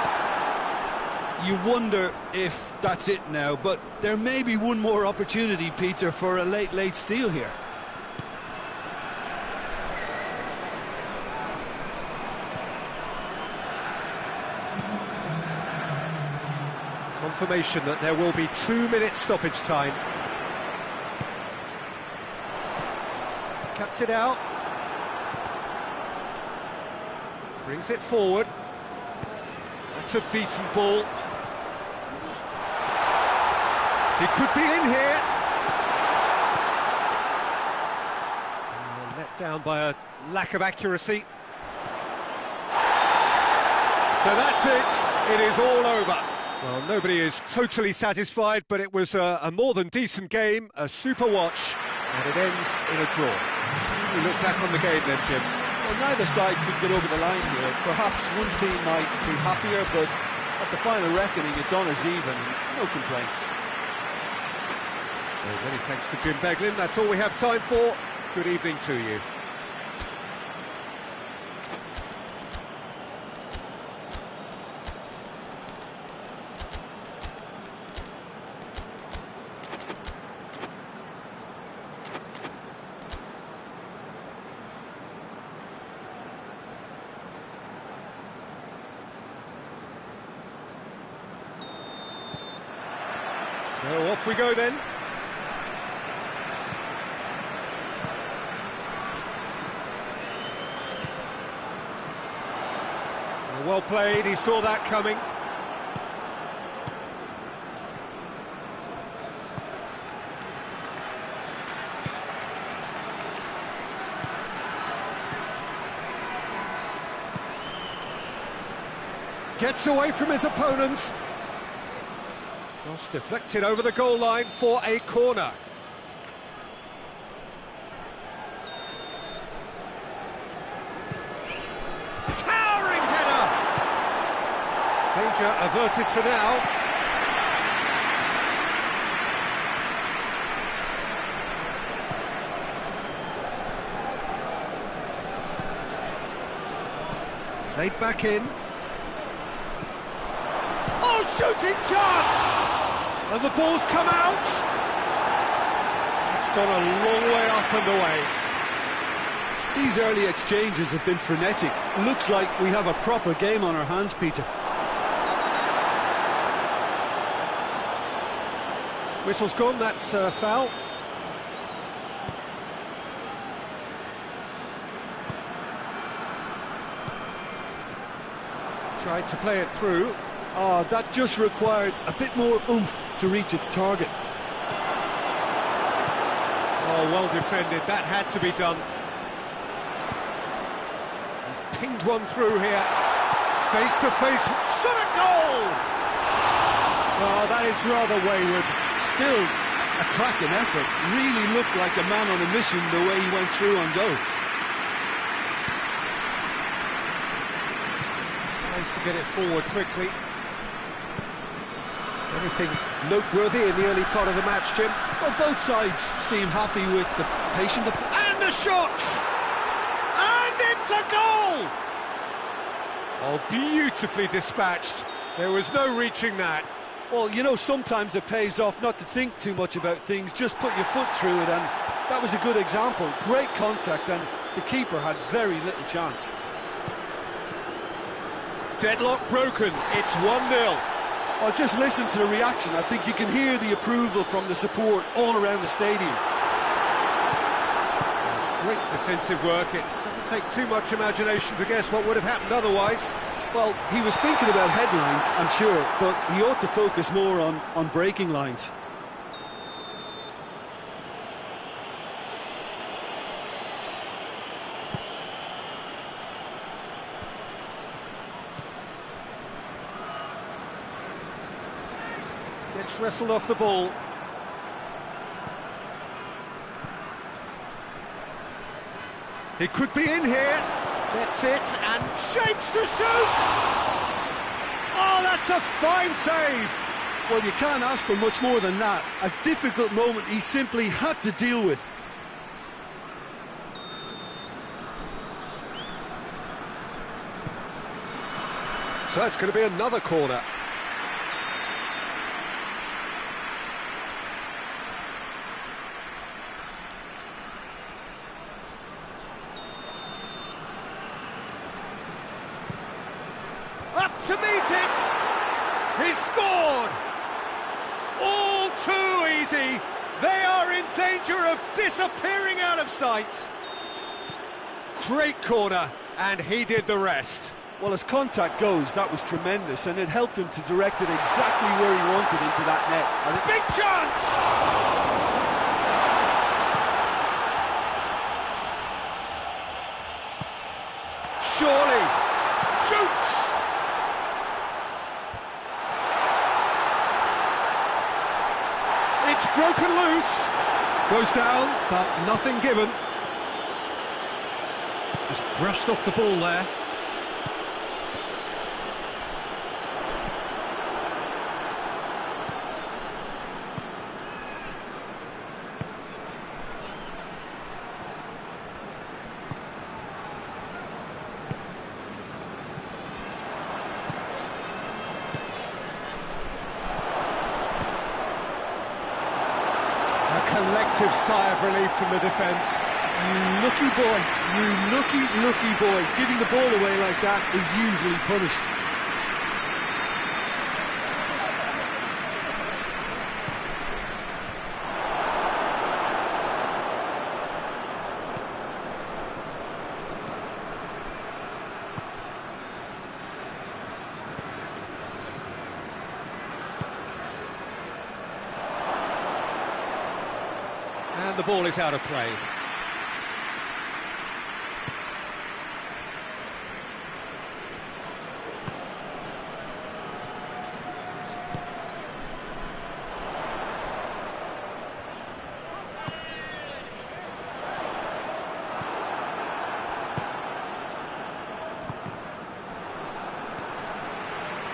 You wonder if that's it now, but there may be one more opportunity, Peter, for a late steal here. Confirmation that there will be 2 minutes stoppage time. Cuts it out. Brings it forward. That's a decent ball. He could be in here. Let down by a lack of accuracy. So that's it. It is all over. Well, nobody is totally satisfied, but it was a more than decent game, a super watch, and it ends in a draw. We look back on the game then, Jim. Well, neither side could get over the line here. Perhaps one team might be happier, but at the final reckoning, it's honours even. No complaints. So many thanks to Jim Beglin. That's all we have time for. Good evening to you. So off we go then. Well played, he saw that coming. Gets away from his opponents. Cross deflected over the goal line for a corner. Towering header! Danger averted for now. Played back in. Oh, shooting chance! And the ball's come out. It's gone a long way up and away. These early exchanges have been frenetic. Looks like we have a proper game on our hands, Peter. Whistle's gone, that's foul. Tried to play it through. Oh, that just required a bit more oomph to reach its target. Oh, well defended, that had to be done. He's pinged one through here. face to face, shot a goal! Oh, that is rather wayward. Still a cracking effort. Really looked like a man on a mission the way he went through on goal. Tries to get it forward quickly. Anything noteworthy in the early part of the match, Jim? Well, both sides seem happy with the patient... And the shot! And it's a goal! Oh, beautifully dispatched. There was no reaching that. Well, you know, sometimes it pays off not to think too much about things, just put your foot through it, and that was a good example. Great contact, and the keeper had very little chance. Deadlock broken, it's 1-0. Well, just listen to the reaction. I think you can hear the approval from the support all around the stadium. It's great defensive work. It doesn't take too much imagination to guess what would have happened otherwise. Well, he was thinking about headlines, I'm sure, but he ought to focus more on breaking lines. Gets wrestled off the ball. He could be in here. Gets it and shapes to shoot! Oh, that's a fine save! Well, you can't ask for much more than that. A difficult moment he simply had to deal with. So it's going to be another corner. To meet it, he's scored! All too easy, they are in danger of disappearing out of sight. Great corner, and he did the rest. Well, as contact goes, that was tremendous, and it helped him to direct it exactly where he wanted into that net. Big chance! Surely, shoots! It's broken loose. Goes down, but nothing given. Just brushed off the ball there. Collective sigh of relief from the defence. You lucky boy, you lucky boy. Giving the ball away like that is usually punished. And the ball is out of play.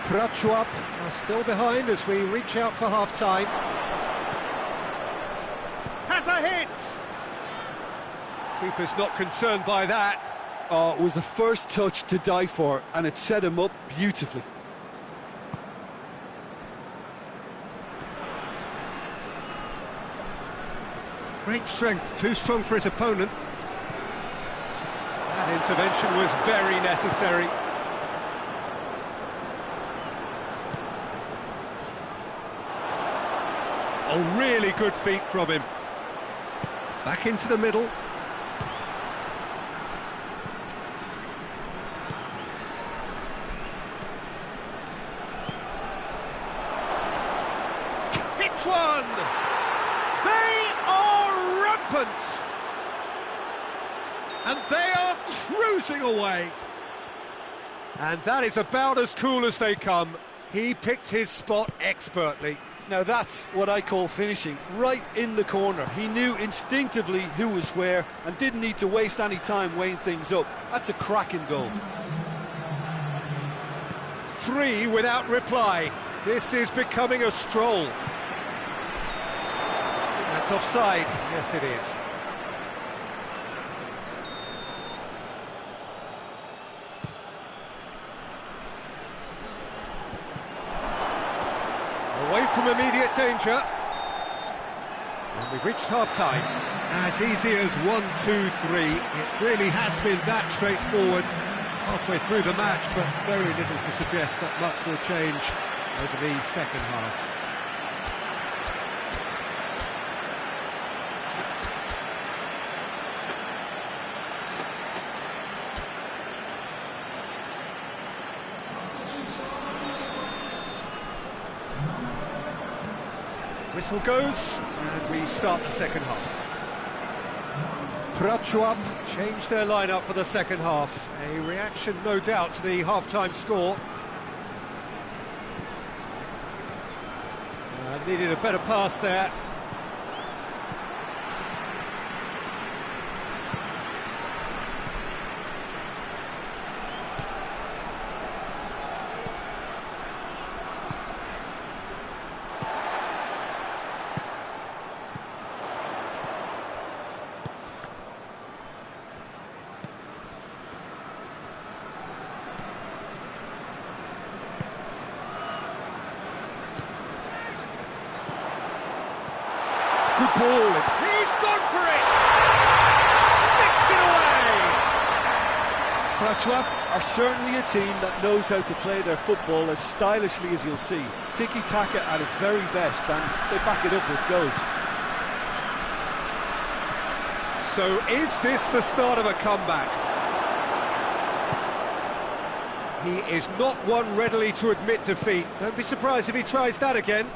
Prachuap are still behind as we reach out for half-time. Has a hit! Keeper's not concerned by that. Oh, it was the first touch to die for, and it set him up beautifully. Great strength, too strong for his opponent. That intervention was very necessary. Oh, really good feet from him. Back into the middle. Hits one! They are rampant! And they are cruising away. And that is about as cool as they come. He picked his spot expertly. Now that's what I call finishing, right in the corner. He knew instinctively who was where and didn't need to waste any time weighing things up. That's a cracking goal. 3 without reply. This is becoming a stroll. That's offside. Yes, it is. Away from immediate danger. And we've reached half-time. As easy as 1-2-3. It really has been that straightforward halfway through the match, but very little to suggest that much will change over the second half. Whistle goes, and we start the second half. Prachuap changed their lineup for the second half. A reaction, no doubt, to the half-time score. Needed a better pass there. Good ball, he's gone for it! Sticks it away! Prachuap are certainly a team that knows how to play their football as stylishly as you'll see. Tiki-taka at its very best, and they back it up with goals. So is this the start of a comeback? He is not one readily to admit defeat. Don't be surprised if he tries that again.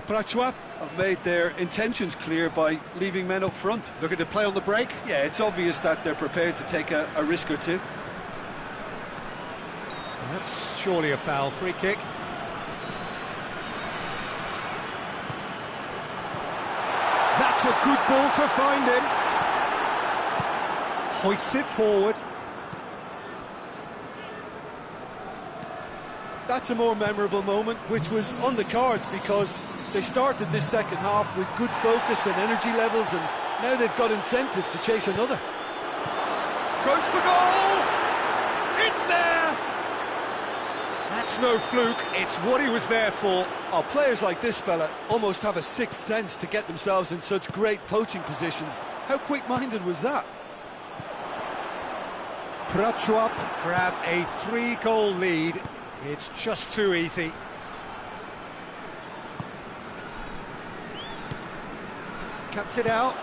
Prachuap have made their intentions clear by leaving men up front. Looking to play on the break? Yeah, it's obvious that they're prepared to take a risk or two. That's surely a foul. Free kick. That's a good ball to find him. Hoists it forward. That's a more memorable moment, which was on the cards because they started this second half with good focus and energy levels, and now they've got incentive to chase another. Goes for goal! It's there! That's no fluke, it's what he was there for. Oh, players like this fella almost have a sixth sense to get themselves in such great poaching positions. How quick-minded was that? Prachuap grab a 3-goal lead. It's just too easy. Cuts it out.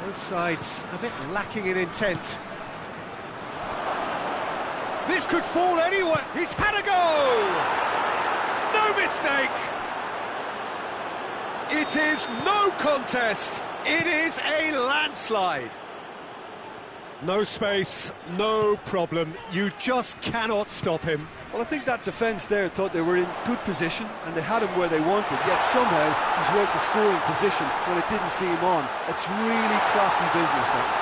Both sides a bit lacking in intent. This could fall anywhere. He's had a go! No mistake! It is no contest. It is a landslide. No space, no problem. You just cannot stop him. Well, I think that defence there thought they were in good position and they had him where they wanted, yet somehow he's worked the scoring position when it didn't see him on. It's really crafty business now.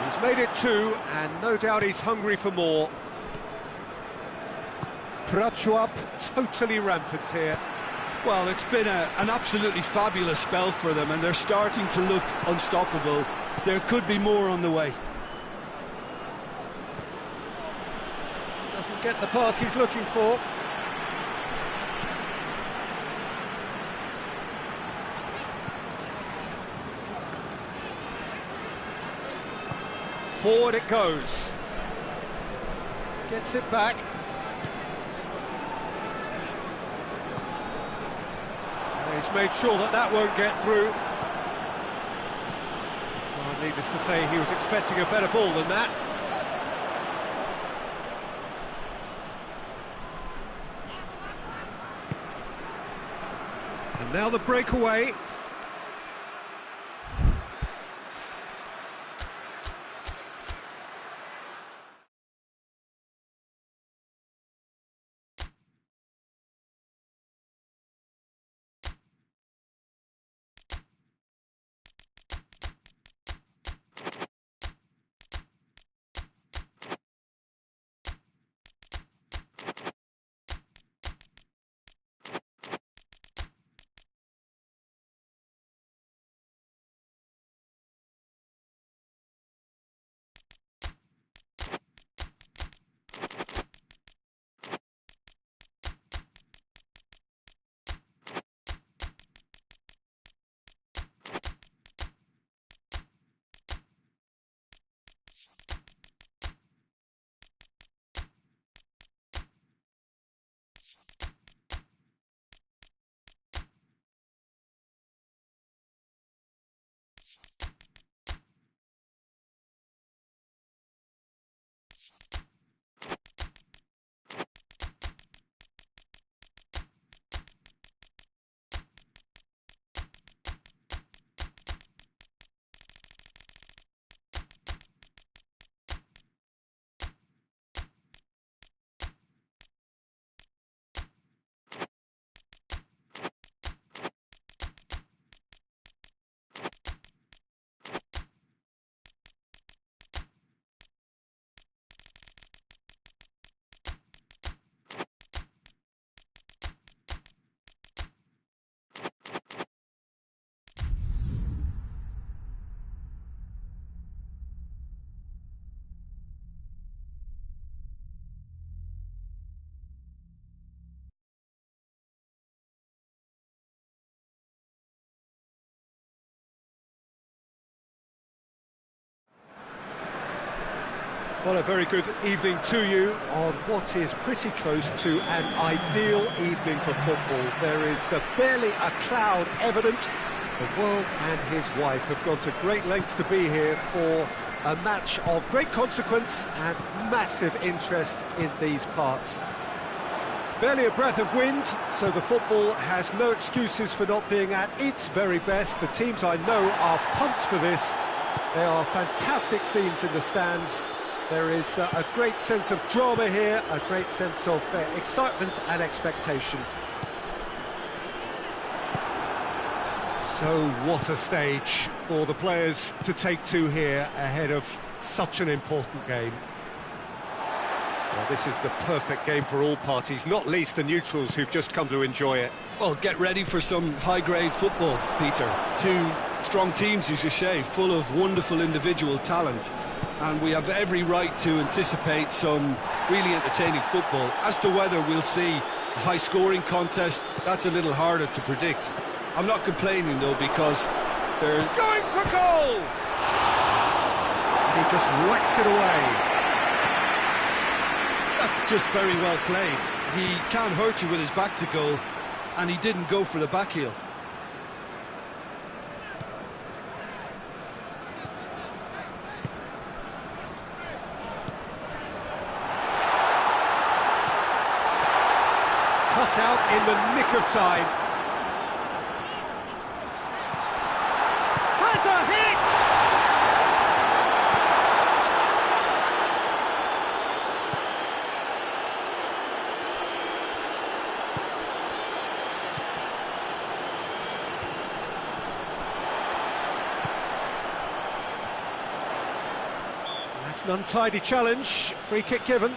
He's made it 2, and no doubt he's hungry for more. Prachuap totally rampant here. Well, it's been an absolutely fabulous spell for them, and they're starting to look unstoppable. There could be more on the way. Doesn't get the pass he's looking for. Forward it goes. Gets it back. He's made sure that that won't get through. Oh, Needless to say, he was expecting a better ball than that. And now the breakaway. Well, a very good evening to you on what is pretty close to an ideal evening for football. There is barely a cloud evident. The world and his wife have gone to great lengths to be here for a match of great consequence and massive interest in these parts. Barely a breath of wind, so the football has no excuses for not being at its very best. The teams I know are pumped for this. There are fantastic scenes in the stands. There is a great sense of drama here, a great sense of excitement and expectation. So what a stage for the players to take to here ahead of such an important game. Well, this is the perfect game for all parties, not least the neutrals who've just come to enjoy it. Well, get ready for some high-grade football, Peter. Two strong teams, as you say, full of wonderful individual talent. And we have every right to anticipate some really entertaining football. As to whether we'll see a high-scoring contest, that's a little harder to predict. I'm not complaining, though, because they're going for goal! And he just whacks it away. That's just very well played. He can't hurt you with his back to goal, and he didn't go for the back heel. Cut out in the nick of time. Has a hit! That's an untidy challenge. Free kick given.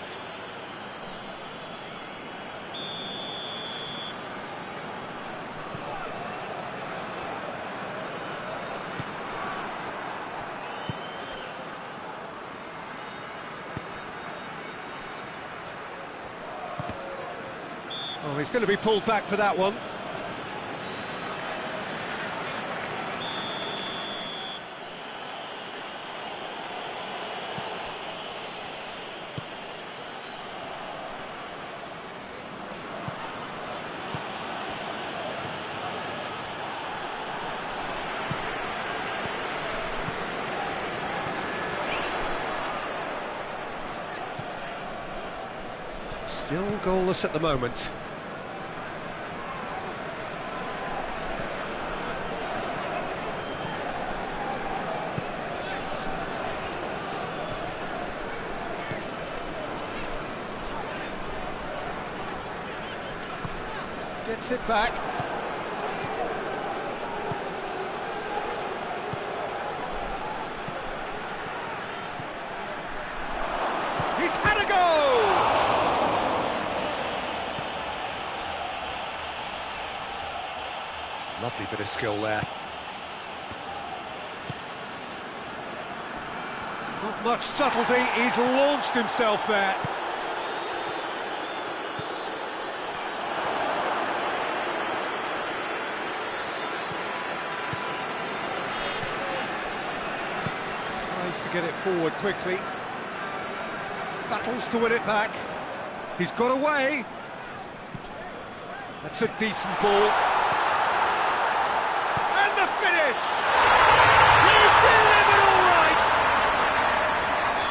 Oh, he's going to be pulled back for that one. Still goalless at the moment. Gets it back. He's had a go! Lovely bit of skill there. Not much subtlety, he's launched himself there. Tries to get it forward quickly. Battles to win it back. He's got away. That's a decent ball. And the finish! He's delivered all right!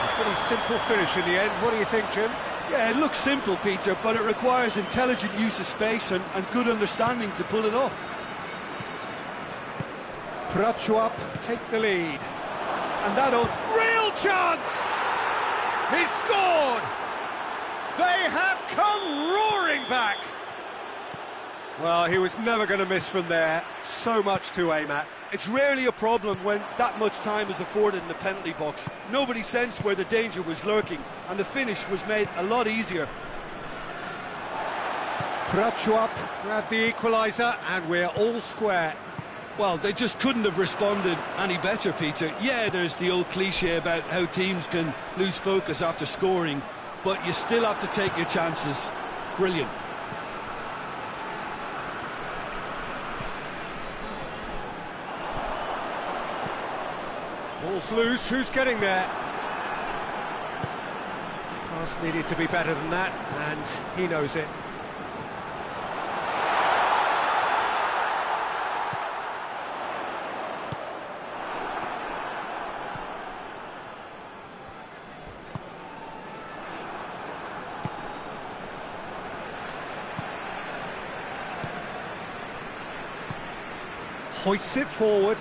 A pretty simple finish in the end. What do you think, Jim? Yeah, it looks simple, Peter, but it requires intelligent use of space and good understanding to pull it off. Prachuap take the lead. And that'll... Real chance! He's scored! They have come roaring back! Well, he was never going to miss from there. So much to aim at. It's rarely a problem when that much time is afforded in the penalty box. Nobody sensed where the danger was lurking, and the finish was made a lot easier. Prachuap grabbed the equaliser, and we're all square. Well, they just couldn't have responded any better, Peter. Yeah, there's the old cliche about how teams can lose focus after scoring, but you still have to take your chances. Brilliant. Ball's loose, who's getting there? Pass needed to be better than that, and he knows it. Hoists it forward.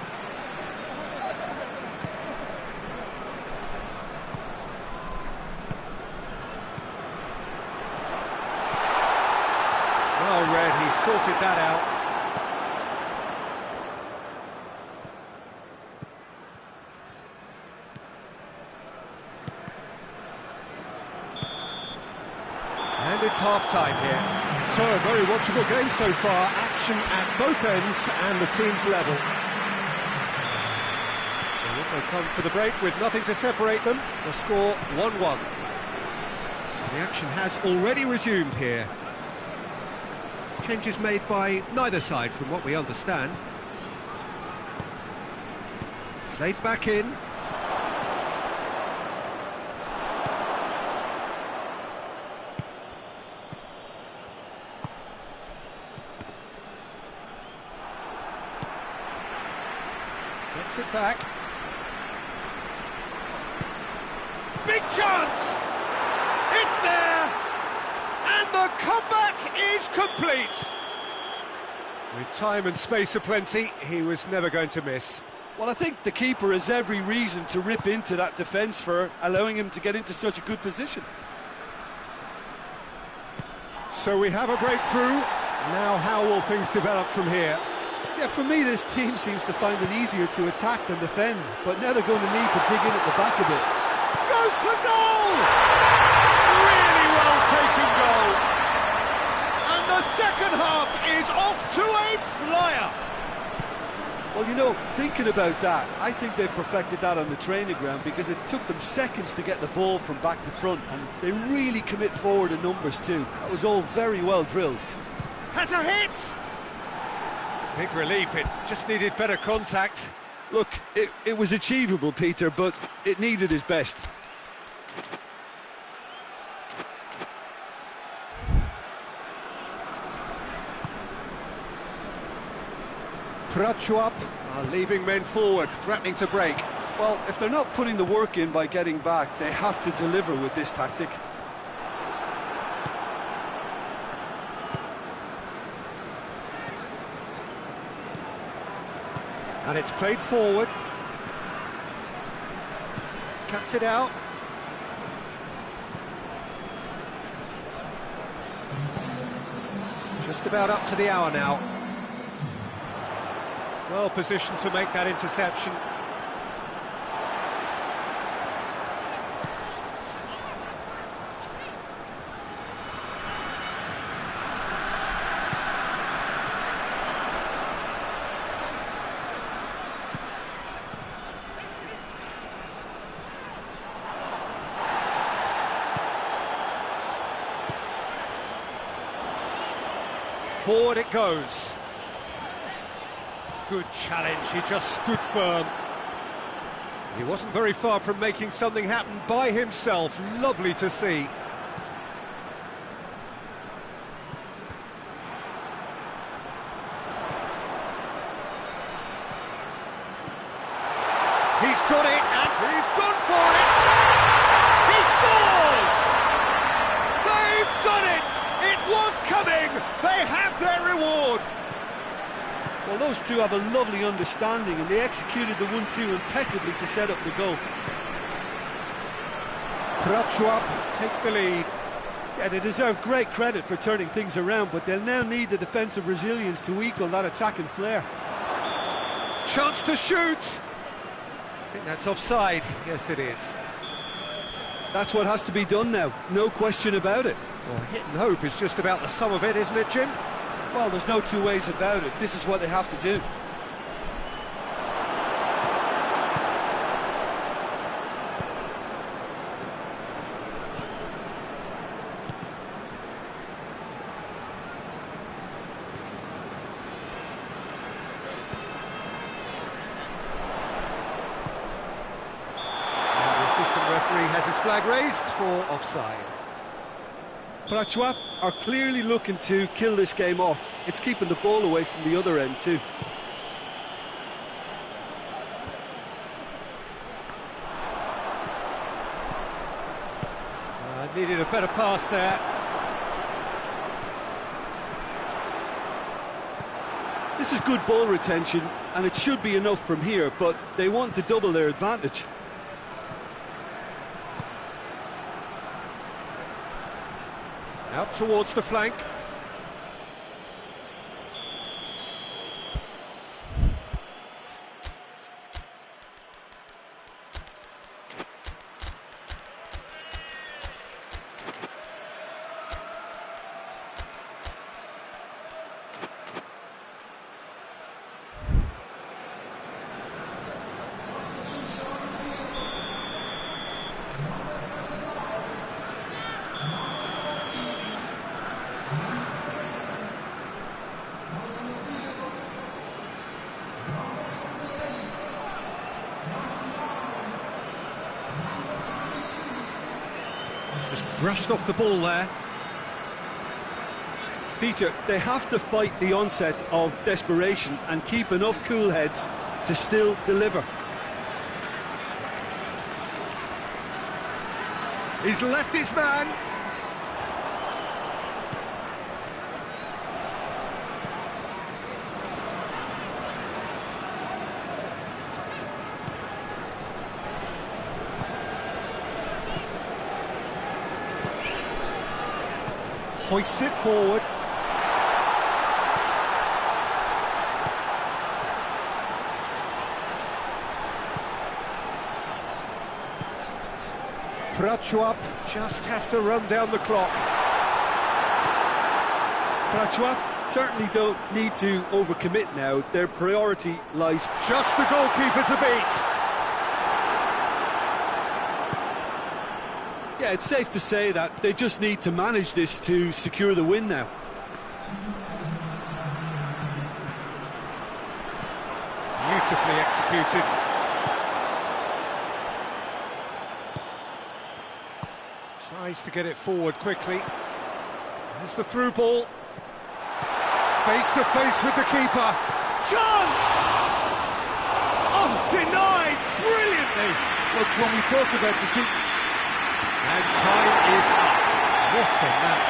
Well read, he sorted that out. And it's half-time here. So, a very watchable game so far. Action at both ends and the teams level. So they come for the break with nothing to separate them. The score 1-1. The action has already resumed here. Changes made by neither side from what we understand. Played back in. Gets it back. Big chance! It's there! And the comeback is complete! With time and space aplenty, he was never going to miss. Well, I think the keeper has every reason to rip into that defence for allowing him to get into such a good position. So we have a breakthrough. Now how will things develop from here? Yeah, for me, this team seems to find it easier to attack than defend, but now they're going to need to dig in at the back a bit. Goes for goal! Really well taken goal. And the second half is off to a flyer. Well, you know, thinking about that, I think they've perfected that on the training ground because it took them seconds to get the ball from back to front, and they really commit forward in numbers too. That was all very well drilled. Has a hit! Big relief, it just needed better contact. Look, it was achievable, Peter, but it needed his best. Prachuap are leaving men forward, threatening to break. Well, if they're not putting the work in by getting back, they have to deliver with this tactic. And it's played forward. Cuts it out. Just about up to the hour now. Well positioned to make that interception. Forward it goes. Good challenge, he just stood firm. He wasn't very far from making something happen by himself. Lovely to see. He's got it, and he's gone for it! He scores! They've done it! It was coming! They have their reward! Well, those two have a lovely understanding, and they executed the 1-2 impeccably to set up the goal. Prachuap take the lead. Yeah, they deserve great credit for turning things around, but they'll now need the defensive resilience to equal that attacking flair. Chance to shoot! I think that's offside. Yes, it is. That's what has to be done now, no question about it. Well, hit and hope is just about the sum of it, isn't it, Jim? Well, there's no two ways about it. This is what they have to do. And the assistant referee has his flag raised for offside. Prachuap are clearly looking to kill this game off. It's keeping the ball away from the other end too. Needed a better pass there. This is good ball retention, and it should be enough from here, but they want to double their advantage. Out towards the flank. Just brushed off the ball there. Peter, they have to fight the onset of desperation and keep enough cool heads to still deliver. He's left his man. Hoists it forward. Prachuap just have to run down the clock. Prachuap certainly don't need to overcommit now. Their priority lies... Just the goalkeeper to beat. Yeah, it's safe to say that they just need to manage this to secure the win now. Beautifully executed. Tries to get it forward quickly. There's the through ball. Face to face with the keeper. Chance! Oh, denied brilliantly. Look, when we talk about the... And time is up. What a match.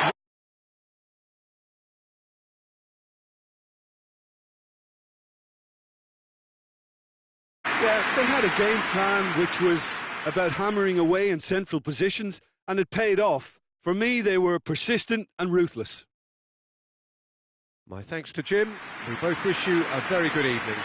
Yeah, they had a game plan which was about hammering away in central positions, and it paid off. For me, they were persistent and ruthless. My thanks to Jim. We both wish you a very good evening.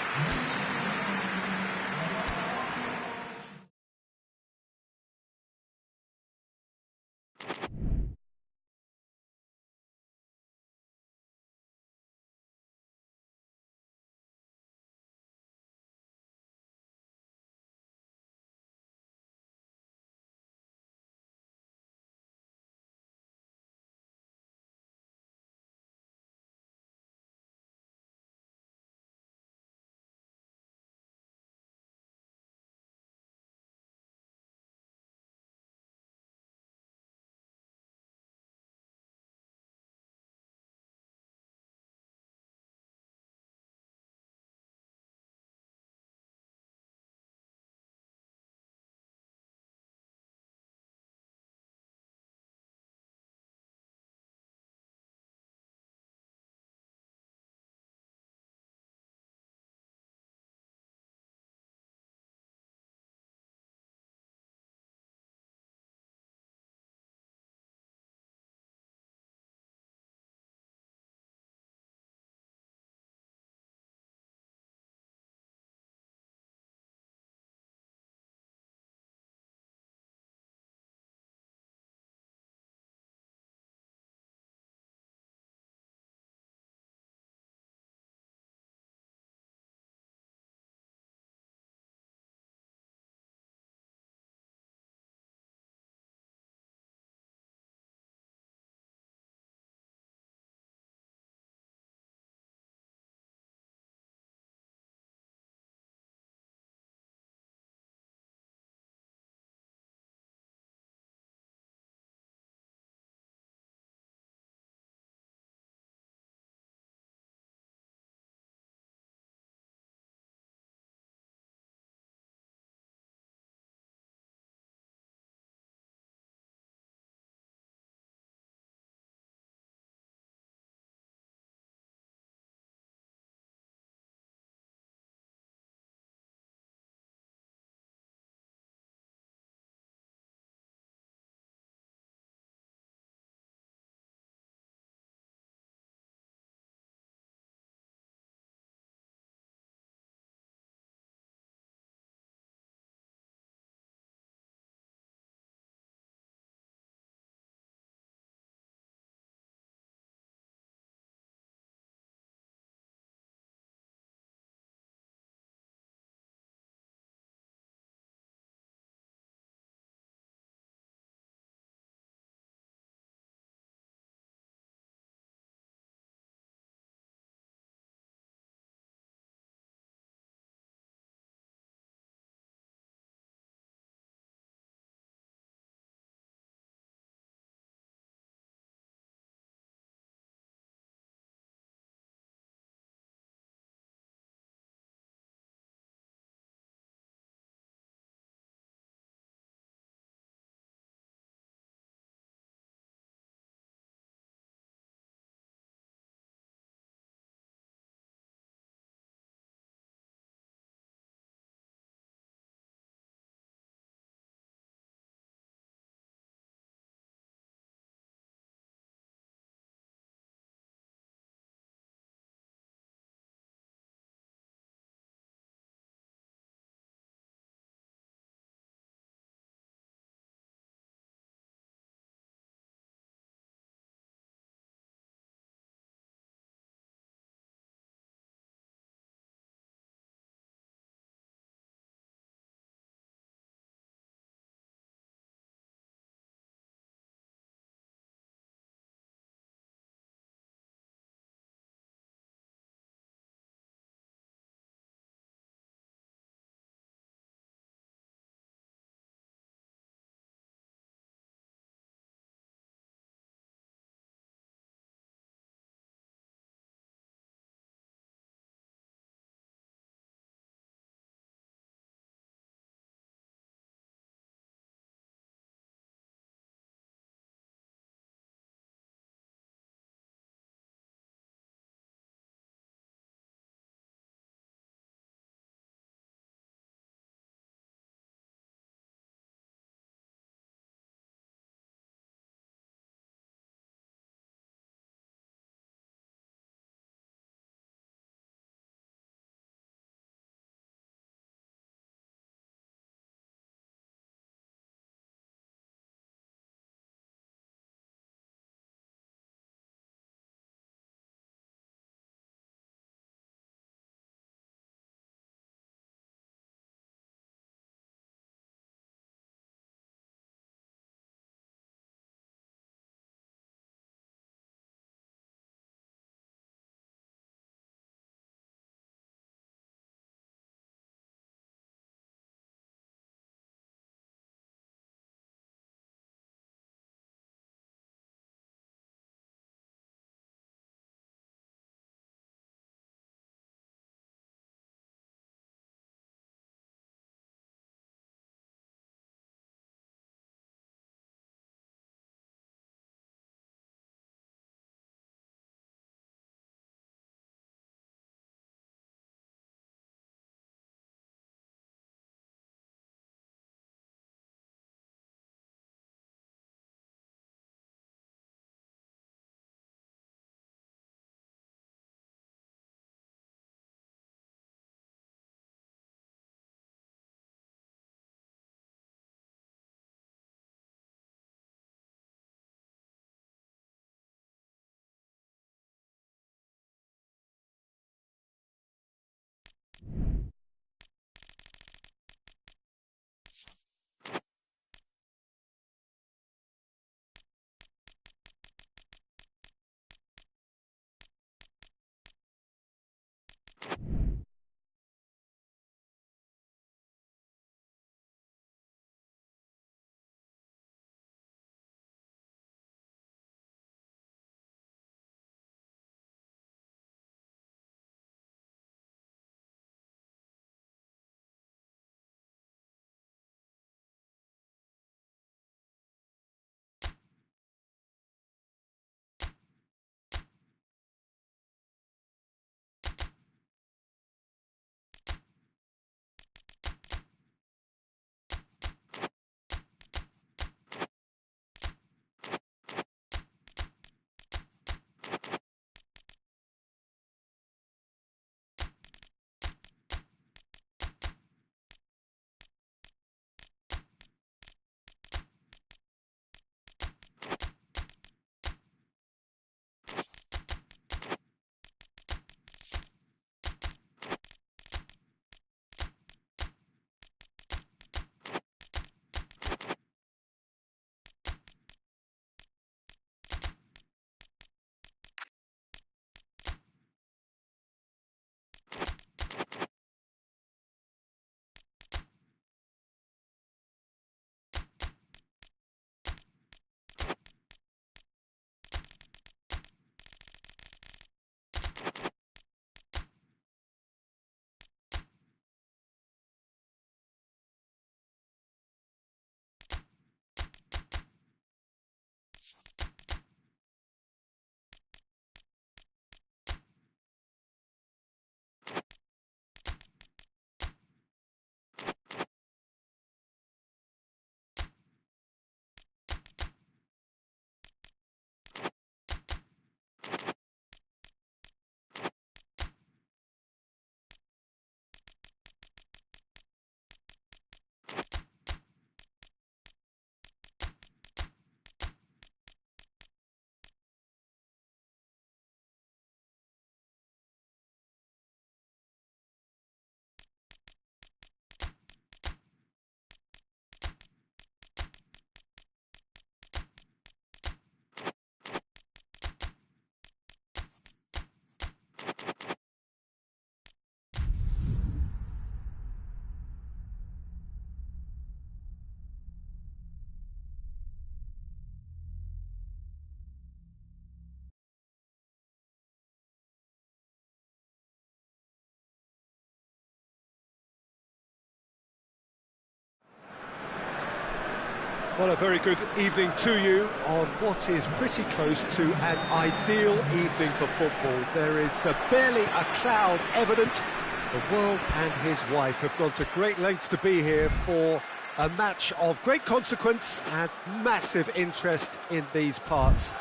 Well, a very good evening to you on what is pretty close to an ideal evening for football. There is barely a cloud evident. The world and his wife have gone to great lengths to be here for a match of great consequence and massive interest in these parts.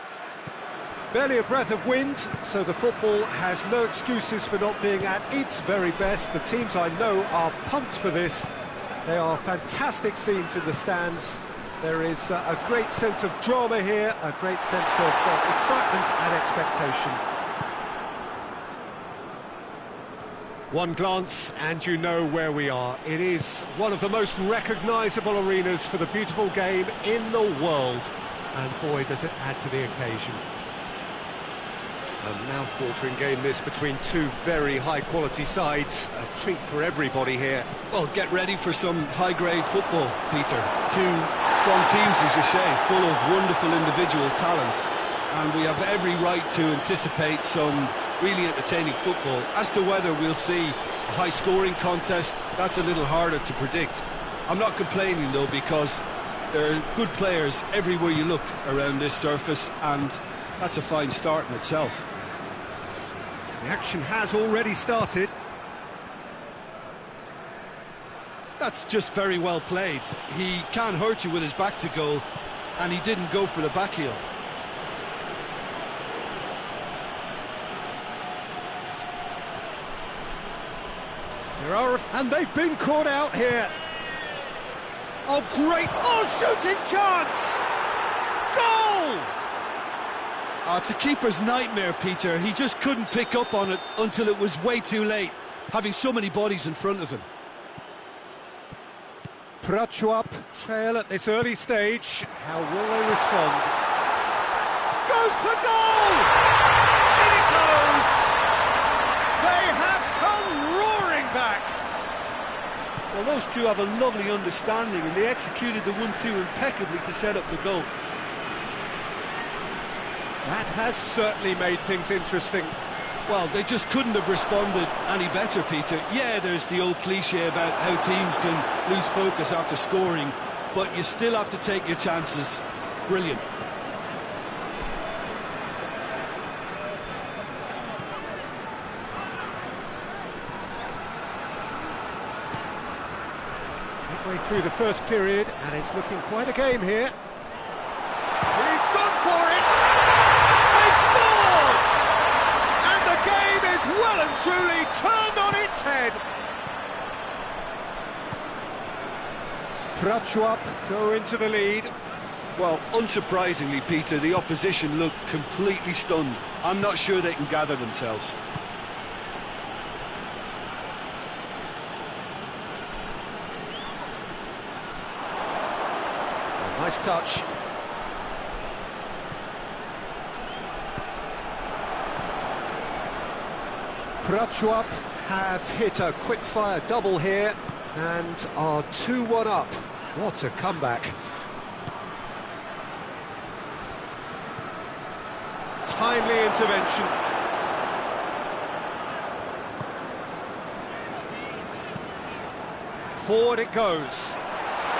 Barely a breath of wind, so the football has no excuses for not being at its very best. The teams I know are pumped for this. They are fantastic scenes in the stands. There is a great sense of drama here, a great sense of excitement and expectation. One glance and you know where we are. It is one of the most recognisable arenas for the beautiful game in the world. And boy, does it add to the occasion. A mouth-watering game this between two very high-quality sides. A treat for everybody here. Well, get ready for some high-grade football, Peter. Two strong teams, as you say, full of wonderful individual talent. And we have every right to anticipate some really entertaining football. As to whether we'll see a high-scoring contest, that's a little harder to predict. I'm not complaining, though, because there are good players everywhere you look around this surface, and that's a fine start in itself. The action has already started. That's just very well played. He can't hurt you with his back to goal, and he didn't go for the back heel. And they've been caught out here. Oh, great! Oh, shooting chance! Goal! It's a keeper's nightmare, Peter. He just couldn't pick up on it until it was way too late, having so many bodies in front of him. Prachuap trail at this early stage. How will they respond? Goes for goal! In it goes! They have come roaring back! Well, those two have a lovely understanding, and they executed the 1-2 impeccably to set up the goal. That has certainly made things interesting. Well, they just couldn't have responded any better, Peter. Yeah, there's the old cliche about how teams can lose focus after scoring, but you still have to take your chances. Brilliant. Midway through the first period, and it's looking quite a game here. He's gone for it! They've scored! And the game is well and truly turned on its head. Prachuap go into the lead. Well, unsurprisingly, Peter, the opposition look completely stunned. I'm not sure they can gather themselves. Nice touch. Prachuap have hit a quick-fire double here and are 2-1 up. What a comeback. Timely intervention. Forward it goes.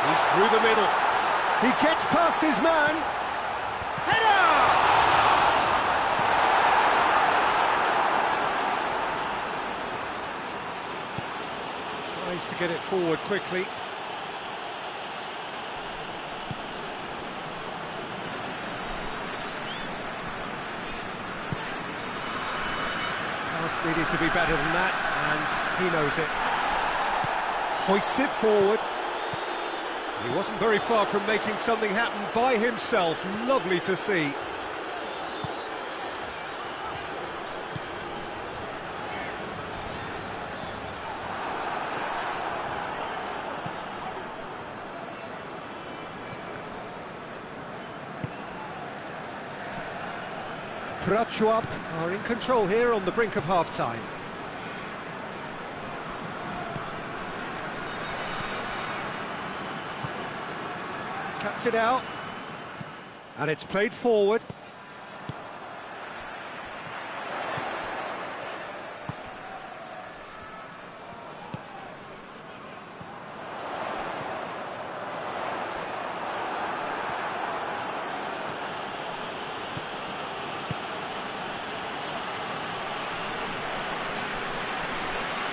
He's through the middle. He gets past his man. Header! Tries to get it forward quickly. Pass needed to be better than that, and he knows it. Hoists it forward. He wasn't very far from making something happen by himself. Lovely to see. Prachuap are in control here on the brink of half-time. Cuts it out, and it's played forward.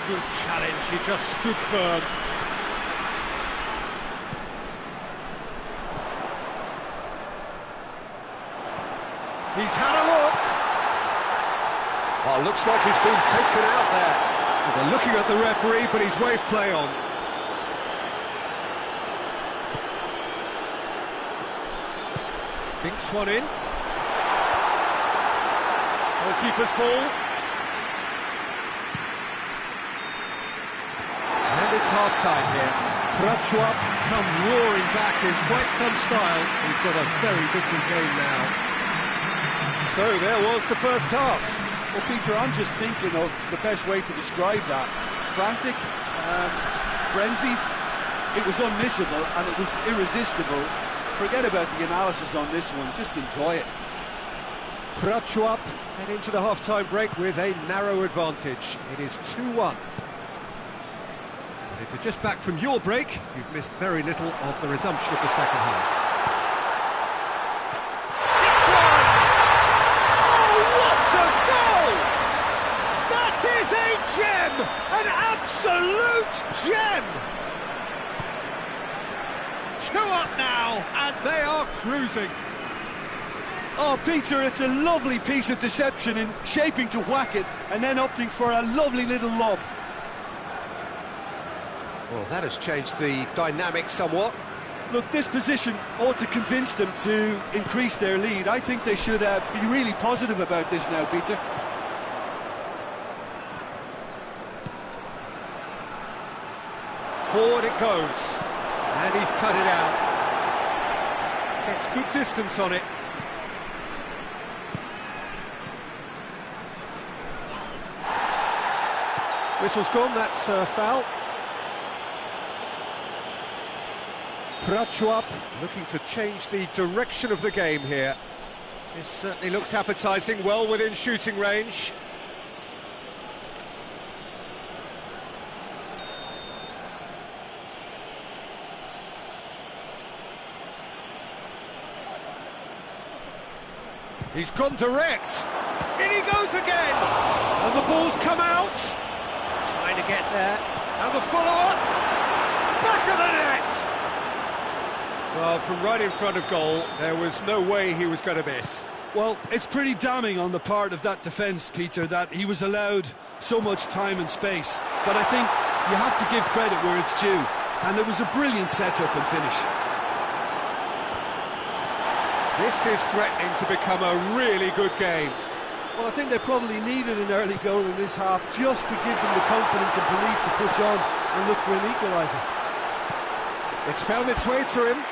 Good challenge, he just stood firm. He's had a look. Oh, looks like he's been taken out there. Well, they're looking at the referee, but he's waved play on. Dinks one in. Goalkeeper's ball. And it's half-time here. Prachuap come roaring back in quite some style. We've got a very different game now. So there was the first half. Well, Peter, I'm just thinking of the best way to describe that. Frantic, frenzied. It was unmissable and it was irresistible. Forget about the analysis on this one, just enjoy it. Prachuap head into the half-time break with a narrow advantage. It is 2-1. And if you're just back from your break, you've missed very little of the resumption of the second half. Is a gem! An absolute gem! 2 up now, and they are cruising. Oh, Peter, it's a lovely piece of deception in shaping to whack it and then opting for a lovely little lob. Well, that has changed the dynamic somewhat. Look, this position ought to convince them to increase their lead. I think they should be really positive about this now, Peter. Forward it goes, and he's cut it out. Gets good distance on it. Whistle's gone, that's foul. Prachuap looking to change the direction of the game here. This certainly looks appetising, well within shooting range. He's gone direct. In he goes again. And the ball's come out. Trying to get there. And the follow-up. Back of the net. Well, from right in front of goal, there was no way he was going to miss. Well, it's pretty damning on the part of that defence, Peter, that he was allowed so much time and space. But I think you have to give credit where it's due. And it was a brilliant setup and finish. This is threatening to become a really good game. Well, I think they probably needed an early goal in this half just to give them the confidence and belief to push on and look for an equaliser. It's found its way to him.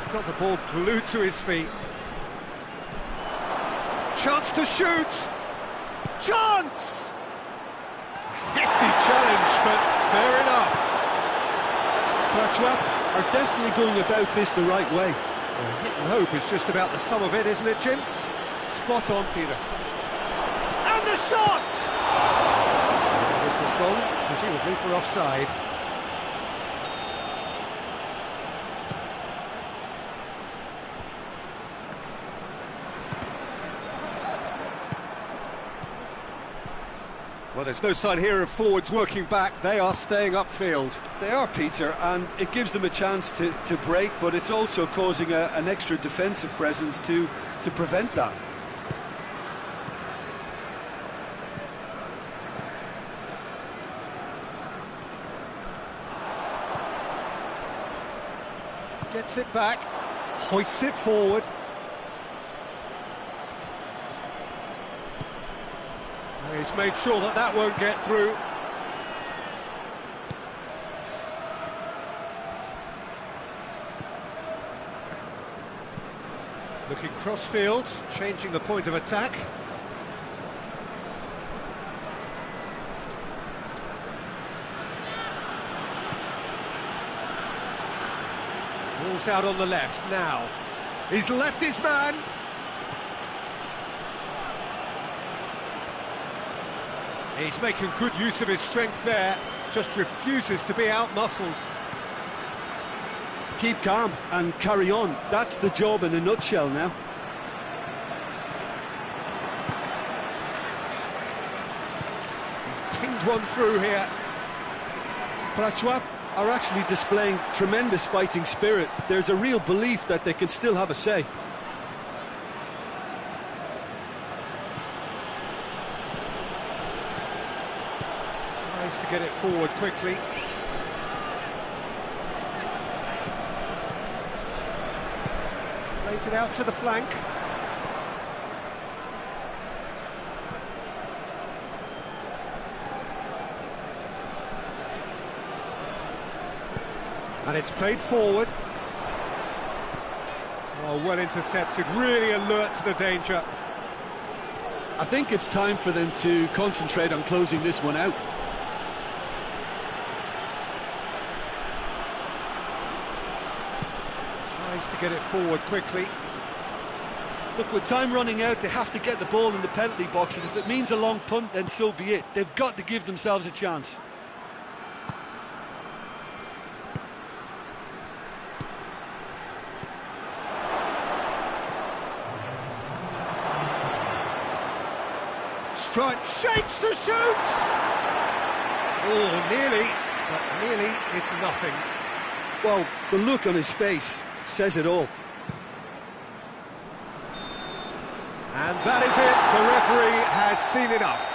He's got the ball glued to his feet. Chance to shoot! Chance! Hefty challenge, but fair enough. Prachuap are definitely going about this the right way. Well, hit and hope is just about the sum of it, isn't it, Jim? Spot on, Peter. And the shot! This was gone, presumably for offside. Well, there's no sign here of forwards working back. They are staying upfield. They are, Peter, and it gives them a chance to break, but it's also causing an extra defensive presence to prevent that. Gets it back, hoists it forward. He's made sure that that won't get through. Looking cross-field, changing the point of attack. Ball's out on the left now. He's left his man. He's making good use of his strength there, just refuses to be out-muscled. Keep calm and carry on. That's the job in a nutshell now. He's pinged one through here. Prachuap are actually displaying tremendous fighting spirit. There's a real belief that they can still have a say. Tries to get it forward quickly. Plays it out to the flank. And it's played forward. Oh, well intercepted, really alert to the danger. I think it's time for them to concentrate on closing this one out. Tries to get it forward quickly. Look, with time running out, they have to get the ball in the penalty box, and if it means a long punt, then so be it. They've got to give themselves a chance. Strike, shapes to shoot! Oh, nearly, but nearly is nothing. Well, the look on his face says it all. And that is it, the referee has seen enough.